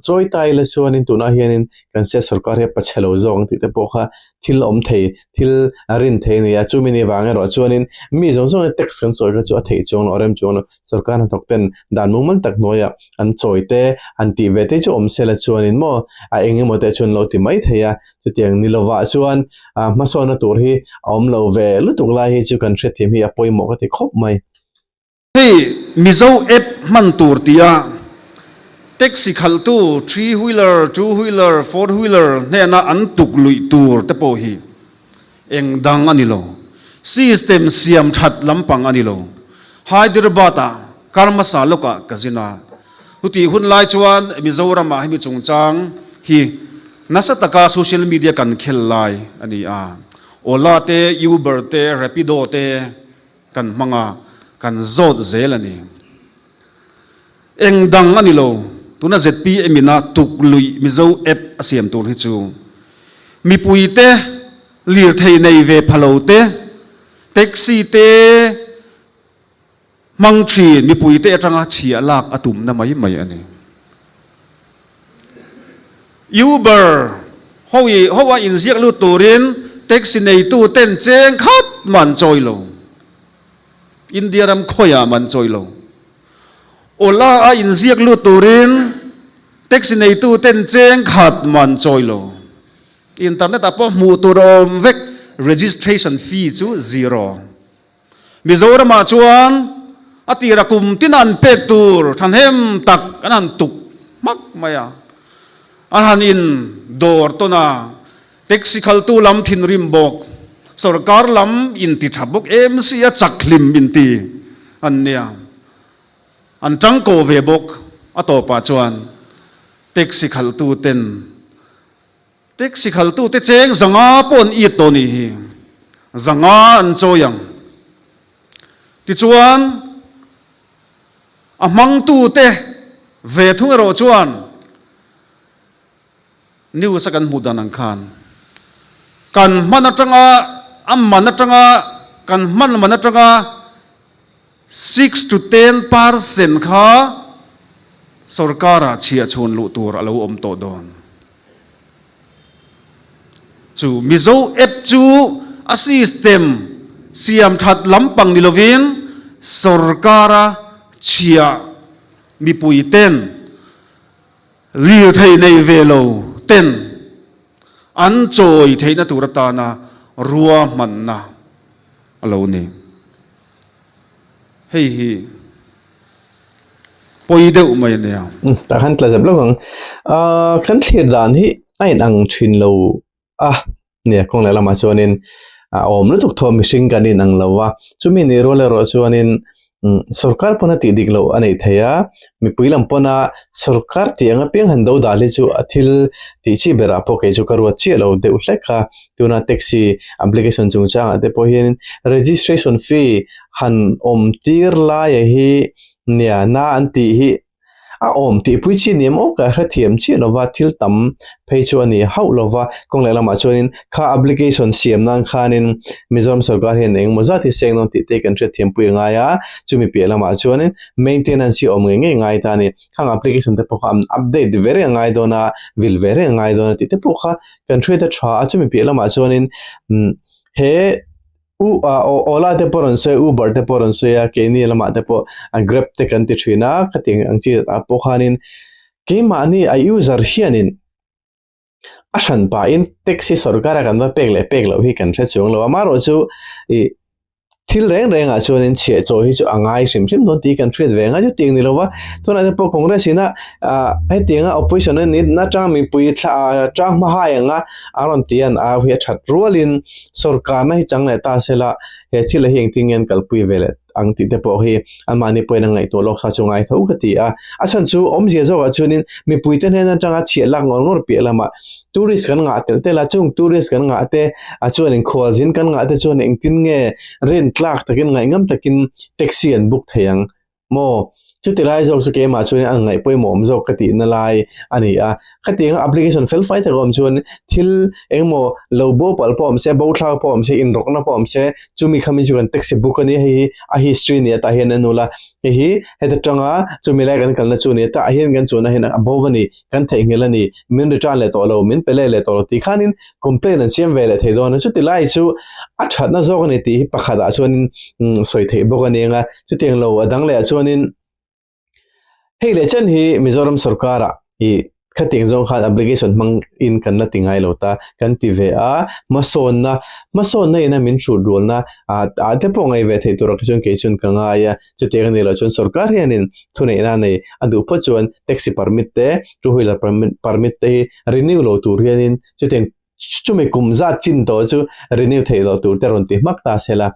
choi tai la chuanin tuna hianin kan se sarkar he pachhelo zong ti te po kha thil om thei thil arin thei ne ya chumini wange ro chuanin mi zong zong tax kan choi ka chu a thei chong orem chong sarkar han thokten dan mungman tak noya an choi te an ti ve te chu om sela chuanin mo a enge mo te chun lo ti mai theya chu tiang nilowa chuan ma so na tur hi om lo ve lutuk lai hi chu kan thre thim hi apoi mo ka ti khop mai hei mizo app man tur tia taxi khaltu 3 wheeler 2 wheeler 4 wheeler ne na an tuk lui tur te po hi eng dang anilo system siam that lampang anilo hyderabad karmasa loka kazina uti hun lai chuan mizoram a mi chungchang hi nasataka social media kan khel lai ani a ola te uber te rapido te kan manga kan zot zel ani eng dang anilo tuna zp emina tuklui mizo app asiam tur hi chu mi puite lir thei nei ve phalote taxi te mangthri mi puite atanga chia lak atum na mai mai ani uber howa inziak lu turin taxi nei tu ten cheng khat man choi lo india ram khoya man choi lo ola a inziak lu turin taxi nei tu ten cheng khat man choi lo internet apo mu turom vek registration fee chu zero mizoram a chuan atira kum tinan pek tur thanhem tak anan tuk mak maya an in dor to na taxi khaltu lam thin rim bok sarkar lam in ti thabok mc a chaklim in ti an nia an tang ko ve bok ato pa chuan taxi khaltu te cheng zanga pon i to ni hi zanga an choyang ti chuan a mang tu te ve thung ro chuan niu sakan mudan ang khan kan manatanga manatanga kan manatanga 6 to 10% kha sarkara chia chun lu tur alo om to don chu mizo app chu a system siam that lampang nilovin sarkara chia mi puiten lir thei nei velo ten an choi theina turata na ruwa manna alo ni hei hi poi deuh mai ne ta khan tla jab lo kan thlir dan hi ain ang thin lo ne kong la lama chuanin om lu tuk thom mishing kanin ang lawa chumi ni ro le ro chuanin sarkar pona ti dik lo anei theya mi puilam pona sarkar ti anga peng han do dali chu athil ti chi bera po ke chu karwa chi lo de uhlekha tuna taxi application chung cha ate po hin registration fee han om tir la ye hi nia na anti hi a om ti pui chi niam o ka hra thiam chi lova thil tam phei chu ani hau lova kong le lama chuanin kha application siam nang khanin mizoram sarkar hen eng moza ti seng nom ti te kan thre thiam pui nga ya chumi pe lama chuanin maintenance om nge ngai ta ni khang application te pokha update vere ngai dona vil vere ngai dona ti te pokha kan thre da tha chumi pe lama chuanin he ola te poron se uber te poron se ya ke ni lama te po grab te kan ti thina khating angchi a pokhanin ke mani a user hianin ashan pa in taxi sarkara kan da peklo hi kan thre chung lo amaro chu thil reng a chuanin che cho hi chu angai sim don ti kan thret venga chu ting ni lowa tona te po congress ina ai tinga opposition ni na tang mi pui thla tang ma ha yanga aron tian a hu that rolin sarkar na hi chang le ta sela he thil heng tingen kalpui velet ang ti te po hi an mani poi na ngai to lok sa chungai tho ka ti a asan chu om je zo ga chunin mi puiten he na tanga chia lang ngor pi lama tourist kan nga tel tel a chung tourist kan nga te a chuan khol jin kan nga te chuan eng tin nge ren tlak takin ngai ngam takin taxi an book theyang mo chu tilai jok su ke ma chuan an ngai poi mom jok ka ti na lai ani a khati ang application fel fai ta gom chuan thil engmo lobo pal pom se bo thla pom se in rok na pom se chumi khami chu kan taxi book ani hi a history ni ta hen anula hi heta tanga chumi lai kan kalna chu ni ta hen gan chuna hen abovani kan thei ngelani min return le to lo min pele le to ti khanin complain an siam vele thei don chu tilai chu a that na jok ni ti pakhada chuan soi thei bok ani nga chu teng lo adang le chuanin hei le chen hi Mizoram sarkara i khating zong khan application mang in kan na tingai lo ta kan ti ve a mason na ina min chu rol na a te po ngai ve thei tur ka chun ke chun ka nga ya chu te ni lo chun sarkar hianin thune ina nei adu po chuan taxi permit te two wheeler permit te renew lo tur hianin chu teng chume kumza chin to chu renew thei lo tur te ron ti mak ta sela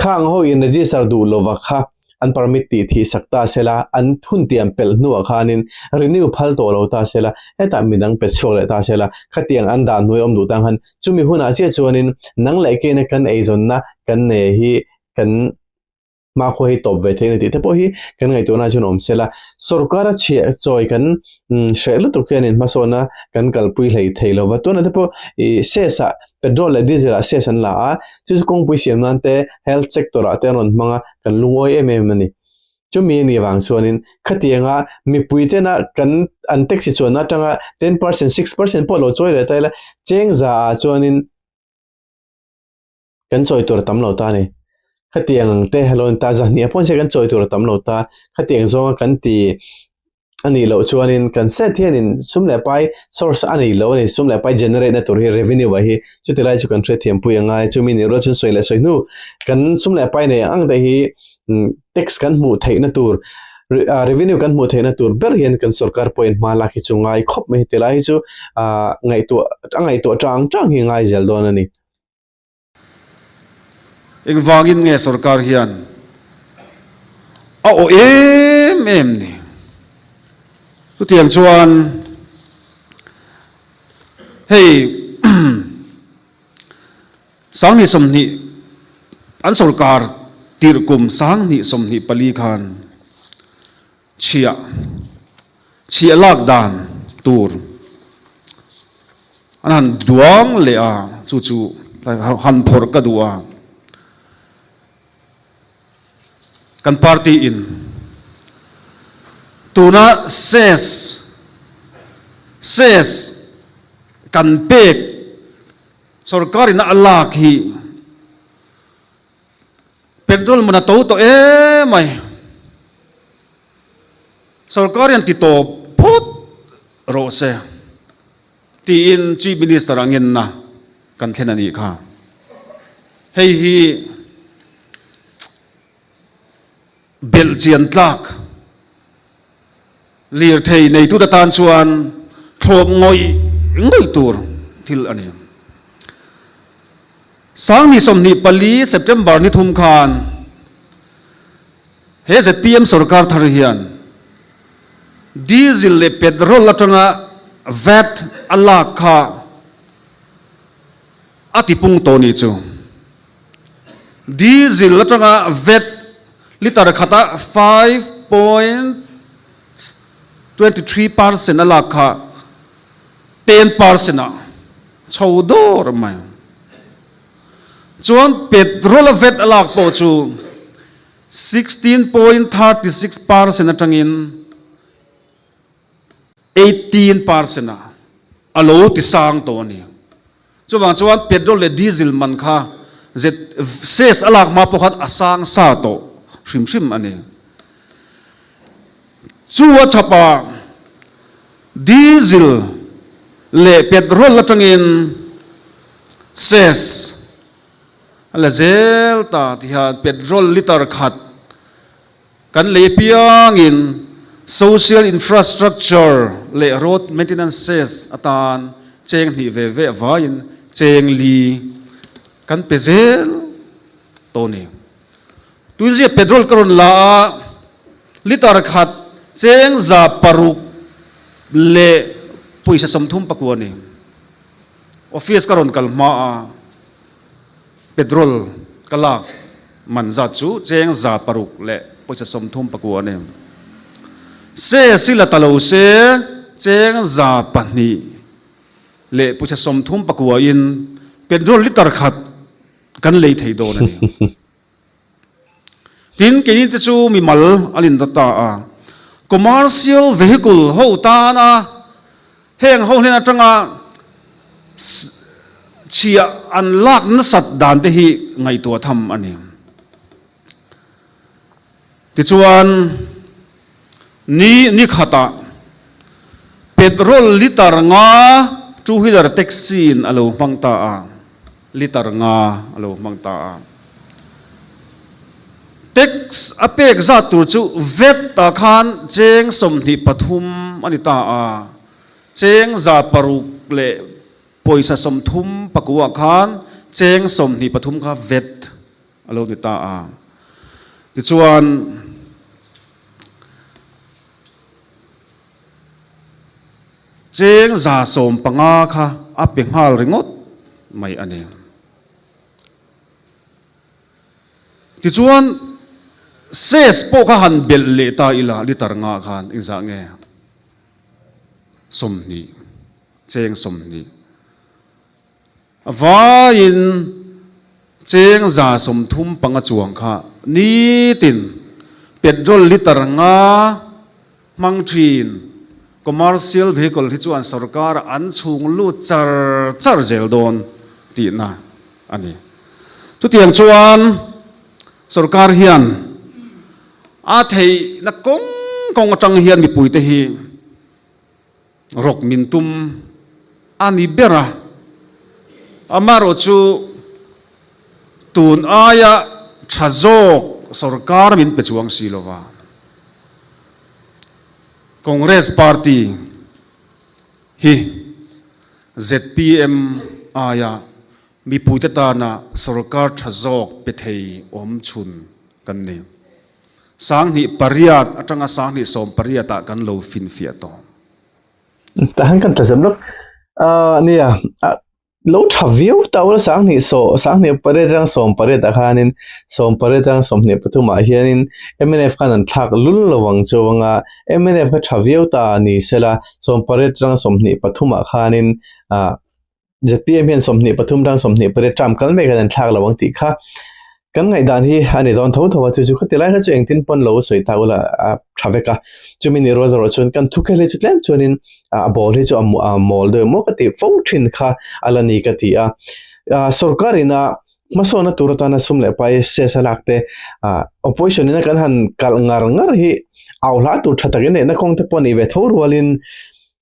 khang ho in register du lo wa kha an permit ti thi sakta sela an thun tiam pel nu khanin renew phal to lo ta sela eta midang petrol ta sela khatiang an dan noi om du tang han chumi huna che chuanin nang lai ke ne kan eizon na kan ne hi kan ma kho hi top ve the ti te po hi kan ngai to na chun om sela sarkara che choi kan shel to kenin masona kan kalpui hlei theilo wa to na te po se sa petrol le diesel a season la a chu kong pui siam nan te health sector a te ron manga kan lungoi mani chu mi ni wang chuanin khatianga mi pui te na kan an taxi chona tanga 10% 6% po lo choi le ta la cheng za chuanin kan choi tur tam lo ta ni khatiang te halon ta za ni apon se kan choi tur tam lo ta khatiang zo kan ti ani lo chuanin kan set hianin sumle pai source ani lo ni sumle pai generate na tur hi revenue wa hi chutilai chu kan thre thiam pu anga chumi ni ro chun soile soinu kan sumle pai ne ang da hi tax kan mu thei na tur revenue kan mu thei na tur ber hian kan sarkar point ma la khi chungai khop me tilai chu ngai to tang hi ngai zel don ani eng wangin nge sarkar hian a o em ni tu tiang chuan hei sang ni som ni an sarkar tirkum sang ni som ni pali khan chia lak dan tur an han duang le a chu han phor ka duwa kan party in tuna ses kan pek sarkari na alak hi petrol mana to mai sarkari an tito pot rose ti in chief minister angin na kan thlen ani kha hei hi belgian tlak lir thei nei tu da tan chuan thom ngoi tur thil ani sang ni som ni pali september ni thum khan he pm sarkar thar hian diesel le petrol latanga vat alak kha atipung to ni chu diesel latanga vat liter khata 5.23% alak kha 10% a chaudor mai chuan petrol vet alak po chu 16.36% atangin 18% a alo ti sang to ni chuan petrol le diesel man kha zet ses alak ma pakhat asang sa to shim ani chuwa chapa diesel le petrol latangin ses ala zel ta tia petrol liter khat kan le piang in social infrastructure le road maintenance ses atan cheng ni ve vain cheng li kan pezel to ni tuin je petrol karon la liter khat cheng za paruk le poisa somthum pakuani office karon kalma petrol kalak manza chu cheng za paruk le poisa somthum pakuani se sila talo se cheng za pani le poisa somthum pakua in petrol liter khat kan lei thei do na ni tin ke ni chu mi mal alin ta a commercial vehicle ho ta na heng ho len atanga chia unlock na sat dan te hi ngai to tham ani ti chuan ni khata petrol liter nga two wheeler taxi in alo mangta a liter nga alo mangta a tax apek za tur chu vet ta khan cheng somni pathum anita a cheng za paruk le poisa somthum pakua khan cheng somni pathum kha vet alo ni ta a ti chuan cheng za som panga kha apeng hal ringot mai ani ti chuan ses po kha han bel le ta ila liter nga khan inza nge somni cheng somni avain cheng za somthum panga chuang kha ni tin petrol liter nga mangthin commercial vehicle hi chuan sarkar an chung lu char zel don ti na ani chu tiang chuan sarkar hian a thei na kong atang hian mi puite hi rok min tum ani bera amaro chu tun aya thazok sarkar min pechuang silova Congress Party hi ZPM aya mi puite ta na sarkar thazok pethei om chun kan ni sang ni pariat atanga sang ni som pariata kan lo fin fia to tahan kan tasam lok nia lo thaviu tawla sang ni pare rang som pare ta khanin som pare tang som ne pathuma hianin MNF kan an thak lul lawang chowanga MNF kha thaviu ta ni sela som pare rang som ni pathuma khanin ZPM hian som ni pathum rang som ni pare tram kan me kan thak lawang ti kha kan ngai dan hi ani don tho chu khatilai kha chu engtin pon lo soi ta ula thaveka chumini ro chun kan thukhele chu tlem chunin bol hi chu mol de mo ka ti fo thin kha alani ka ti sarkarina masona turatana sumle pai se salakte opposition ina kan han kal ngar hi aula tu thatagene na kong te poni ve thor walin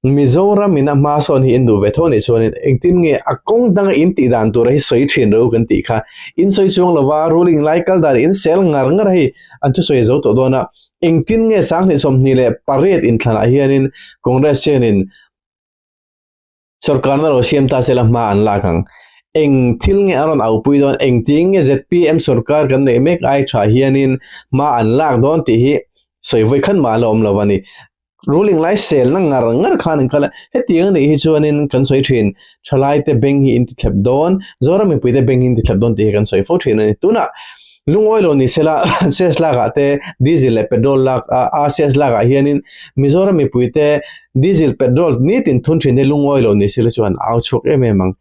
Mizoram ina mason hi indu bethoni chuanin engtin nge akong dang in ti dan tur hi soi thin ro kan ti kha in soi chung lawa ruling laikal dar in sel ngar hi antu soi zo to dona engtin nge sang ni som ni le paret in thana hianin congress chenin sarkar na ro siam ta sela ma an la kang eng thil nge aron au pui don eng ting nge ZPM sarkar kan ne mek ai tha hianin ma an lak don ti hi soi voi khan ma lom lawani ruling lai sel na ngar khan kala hetiang nei hi chuanin kan soi thin thalai te beng hi in ti thlep don zora mi puite beng in ti thlep don te kan soi fo thin ani tuna lungoi lo ni sela ses la ga te diesel le petrol la a ses la ga hianin mizoram mi puite diesel petrol ni tin thun thin lungoi lo ni sela chuan au chuk emang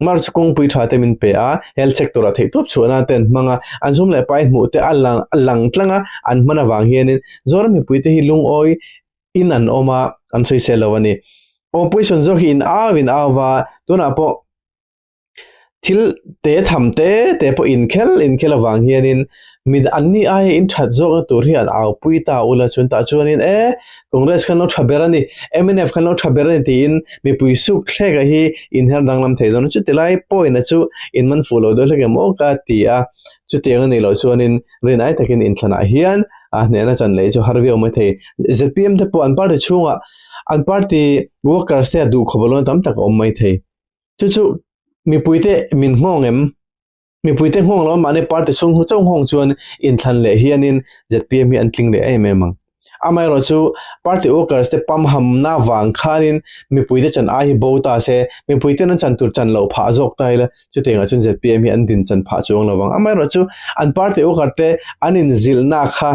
mar chukong pui tha te min pe a health sector a thei top chuana ten manga anjum le pai mu te alang tlanga an mana wang hianin zora mi puite hi lungoi in an oma an soi selawani opposition zo hi in awa tuna po thil te thamte te po in khel awang hianin mid anni ai in that zo ga tur hi an aw pui ta ula chun ta chuanin congress kan no thaberani MNF kan no thaberani tin mi pui su khlega hi in her danglam theidon chu tilai point chu in man follow do lege mo ka tia chu te ngani lo chuanin rin ai takin in thana hian nena chan le chu harveo ma thei ZPM te po an party chunga an party workers te du khobolon tam tak om mai thei chu mi puite min ngongem mi puite hong lo ma ne party sung hu chong hong chuan in than le hianin ZPM hi an tling le ai memang amai ro chu party workers te pam ham na wang khanin mi puite chan a hi bo ta se mi puite nan chan tur chan lo pha jok tai la chu tenga chun ZPM hi an din chan pha chong lo wang amai ro chu an party worker te anin zil na kha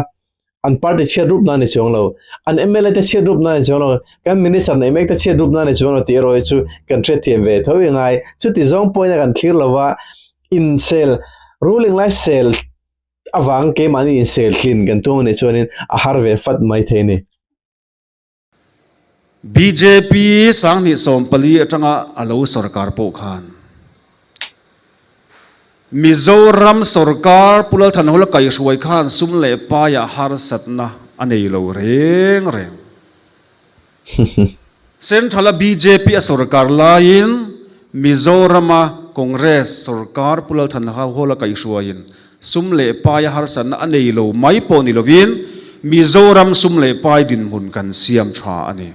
an party che rup na ne chong lo an MLA te che rup na ne chong lo kan minister nei mek te che rup na ne chong lo ti ro chu kan tre thiam ve thoi ngai chu ti zong point kan thlir lo wa in sel ruling like sel awang ke mani in sel clean kan tu ne chonin a harve fat mai theini BJP sang ni sompali atanga alo sarkar po khan Mizoram sarkar pulal than hol kai shwai khan sum le pa ya har satna anei lo reng reng Central BJP sarkar lain Mizorama Congress sarkar pulal than hol kai shwain sum le pa ya har satna anei lo mai po ni lovin Mizoram sum le pa din mun kan siam tha ani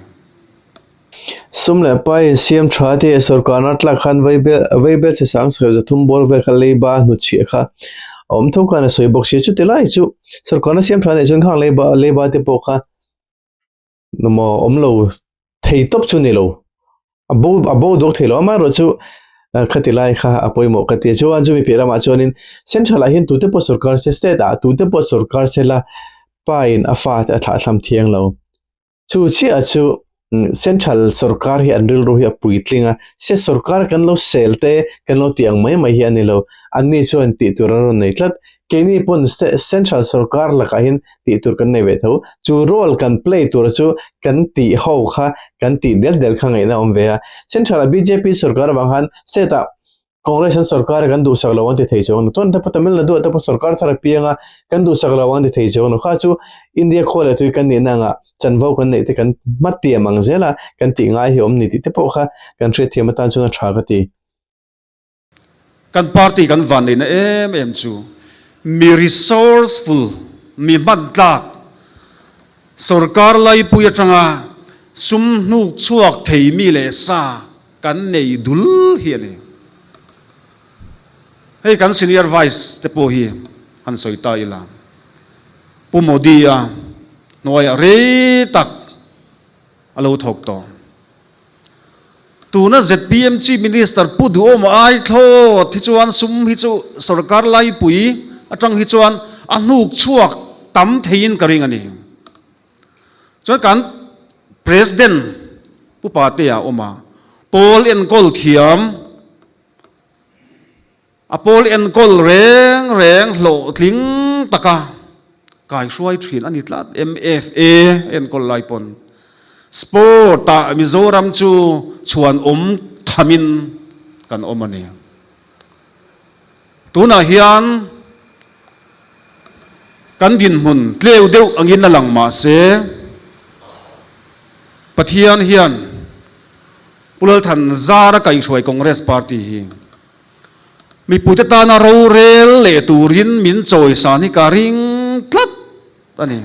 sum le pai siam tha te sarkar na tla khan vai be se sang se za thum bor ve khale ba nu chi kha om tho kana soi box chu te lai chu sarkar na siam tha ne chung khang le ba te po kha no mo om lo thei top chu ne lo abo dok thelo ma ro chu khati lai kha apoi mo khati chu an chu mi pera ma chonin central hin tu te po sarkar se state a tu te po sarkar se la pain afat a tha tham thiang lo chu chi a chu central sarkar hi anril ro hi puitlinga se sarkar kan lo selte kan lo tiang mai hi ani lo anni chuan ti turaro nei tlat keni pon central sarkar la ka hin ti tur kan nei ve tho chu role kan play tur chu kan ti ho kha kan ti del kha ngai na om ve central BJP sarkar banghan seta Congress sarkar kan du saglawan te thei chong ton ta Tamil Nadu ta sarkar thara pianga kan du saglawan te thei chong kha chu India khole tu kan ni na nga chanvo kan nei te kan mati amang zela kan ti ngai hi om ni ti te po kha kan thre thiam tan chu na tha ka ti kan party kan van in em chu mi resourceful mi madlak sarkar lai puya changa sum nu chuak thei mi le sa kan nei dul hi ni hey kan senior vice te po hi han soita ila pumodia noya re tak alo thok to tuna ZPM chief minister pudu om ai tho thi chuan sum hi chu sarkar lai pui atang hi chuan anuk chuak tam thein karing ani chuan kan president pu pa te ya oma Paul en kol thiam Apol en kol reng lo tling taka kai shuai thin ani tlat MFA en kol lai pon sport ta Mizoram chu chuan thamin kan omani tuna hian kan din mun tleu deu angin na lang ma se pathian hian pulal than zara kai shuai Congress party hi mi puta ta na ro rel le turin min choi sa ni ka ring tlat ani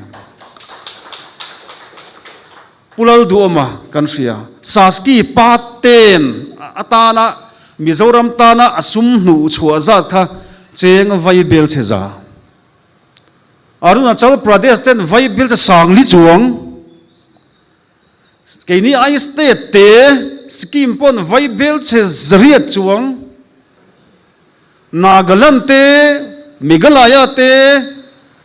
pulal duoma kan ria saski paten atana Mizoram tana asum nu chua za kha cheng vai bel cheza Arunachal Pradesh ten vai bel cha sangli chuang keini ai state te skim pon vai bel che zriat chuang Nagaland te Meghalaya te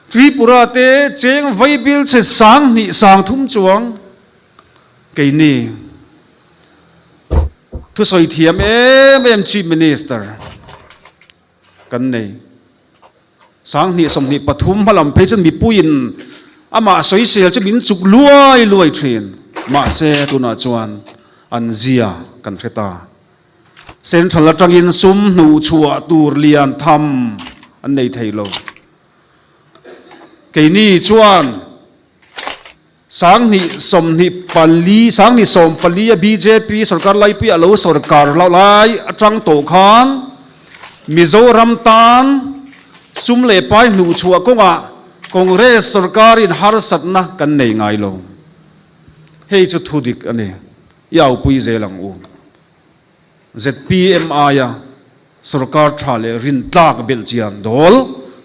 Tripura te cheng vai bil che sang thum chuang keini thu soi thiam em chief minister kan nei sang ni som ni pathum halam phe chun mi puin ama soi sel che min chuk luai thin ma se tuna chuan anzia kan theta Central atangin sum nu chua tur lian tham an nei thailo keini chuan sang ni som pali BJP sarkar lai pi alo sarkar lai atang to khan Mizoram tan sum le pai nu chua konga Congress sarkar in har satna kan nei ngai lo hei chu thudik ane yau pui zelang u ZPM aya sarkar thale rin tlak bel chian dol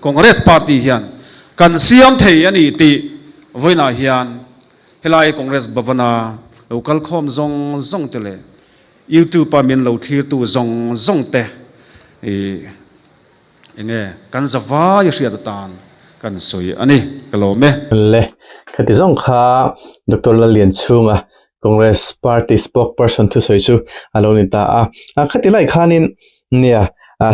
congress party hian kan siam thei ani ti voina hian helai congress bhavana local khom zong zong tele youtube pa min lo thir tu zong te enge kan zawa yashia tan kan soi ani kalome le khati zong kha Dr. Lalian Chunga Congress Party spokesperson thu soi chu aloni ta a khati lai khanin nia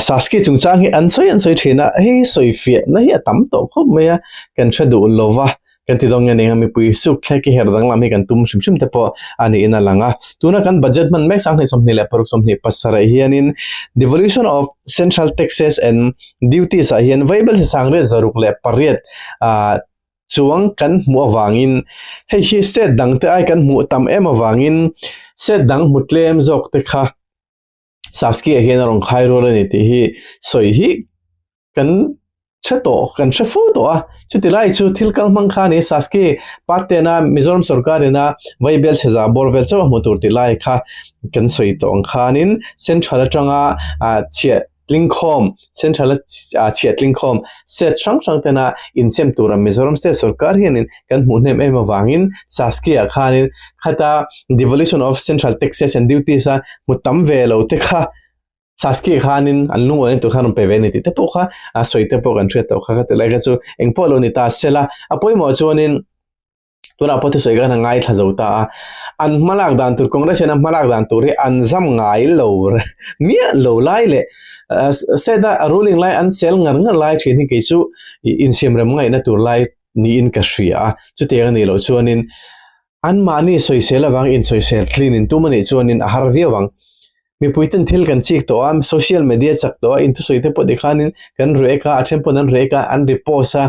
saski chungchang hi an soi thina he soi fia na hi tam to khop meya kan thadu lova kan ti dong ne ngami pui suk thleki her dang lami kan tum shim te po ani ina langa tuna kan budget man mek sang nei somni le paruk somni pasara hianin devolution of central taxes and duties a hian viable sang re zaruk le pariat chuang kan mu awangin hei hi state dang te ai kan mu tam em awangin set dang mutlem jok te kha saski hian rong khai ro le ni ti hi soi hi kan chato kan shafo to a chutilai chu thilkal mang kha ni saski patena mizoram sarkar na vaibel seza borvel chaw motor tilai kha kan soi to ang khanin central atanga che tlingkhom central che tlingkhom set sang tena insem tura mizoram state sarkar hianin kan munem em awangin saski a khanin khata devolution of central taxes and duties a mutam velo te kha saski khanin anlung oin tu khanum peveni ti te po kha a soite po kan thre to kha te lai ga chu engpolo ni ta sela apoi mo chuanin tuna pote soiga na ngai thajauta an malak dan tur congress na malak dan tur ri an zam ngai lo mia lo lai le seda ruling lai an sel ngar lai thini ke chu in simram ngai na tur lai ni in ka shria chu te ga ni lo chuanin an mani soisela wang in soisel clean in tu mani chuanin a harvia wang mi puitan thil kan chik to am social media chak to into soite po dekhanin kan reka athem ponan reka an reposa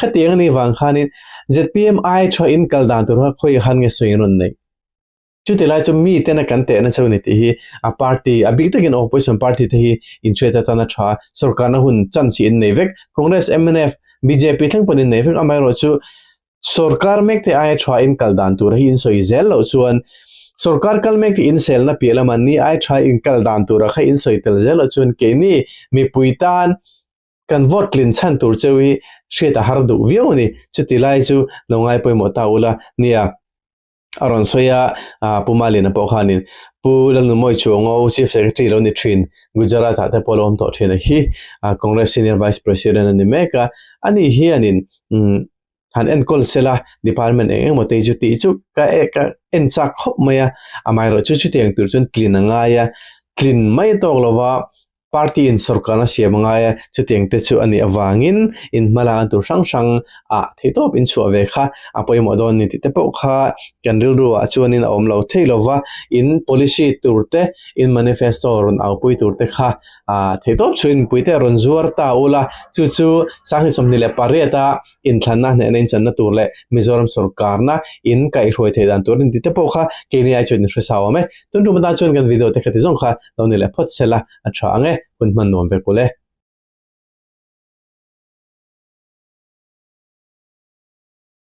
khatiang ni wang khanin zpm I tho in kaldan tur khoi han nge soinon nei chutila chu mi tena kan te na chawni ti hi a party a big takin opposition party te hi in cheta tana tha sarkar na hun chan si in nevek congress mnf bjp thang ponin nevek amai ro chu sarkar mek te ai tho in kaldan tur hi in soi zel lo chuan sarkar kalmek in sel na pela mani ai try in kal dan tura kha in soitel zel chun ke ni mi puitan kan vote lin chan tur chewi sheta hardu vioni chutilai chu longai poimo taula nia aron soya pumali na pokhanin pulang no moi chungo chief secretary lo ni thin gujarat ate polom to thina hi congress senior vice president ani meka ani hi anin han en kol sela department eng mo te ju ti chu ka en cha khop maya amai ro chu teng tur chun clean anga ya clean mai tok lova party in sarkar na siam anga ya chu teng te chu ani awangin in mala tur sang a theitop in chu ave kha apoi mo don ni te po kha kanril ru a chuan in om lo theilova in policy turte in manifesto ron au pui turte kha theitop chuin puite ron zuar ta ula chu sang somni le pariata in thlanna ne nen chan na turle mizoram sarkar na in kai roi theidan turin ti te po kha ke ni ai chuin hresawa me tun ru ma chuan kan video te khati zong kha lo ni le phot sela a tha ange kun man nom ve kule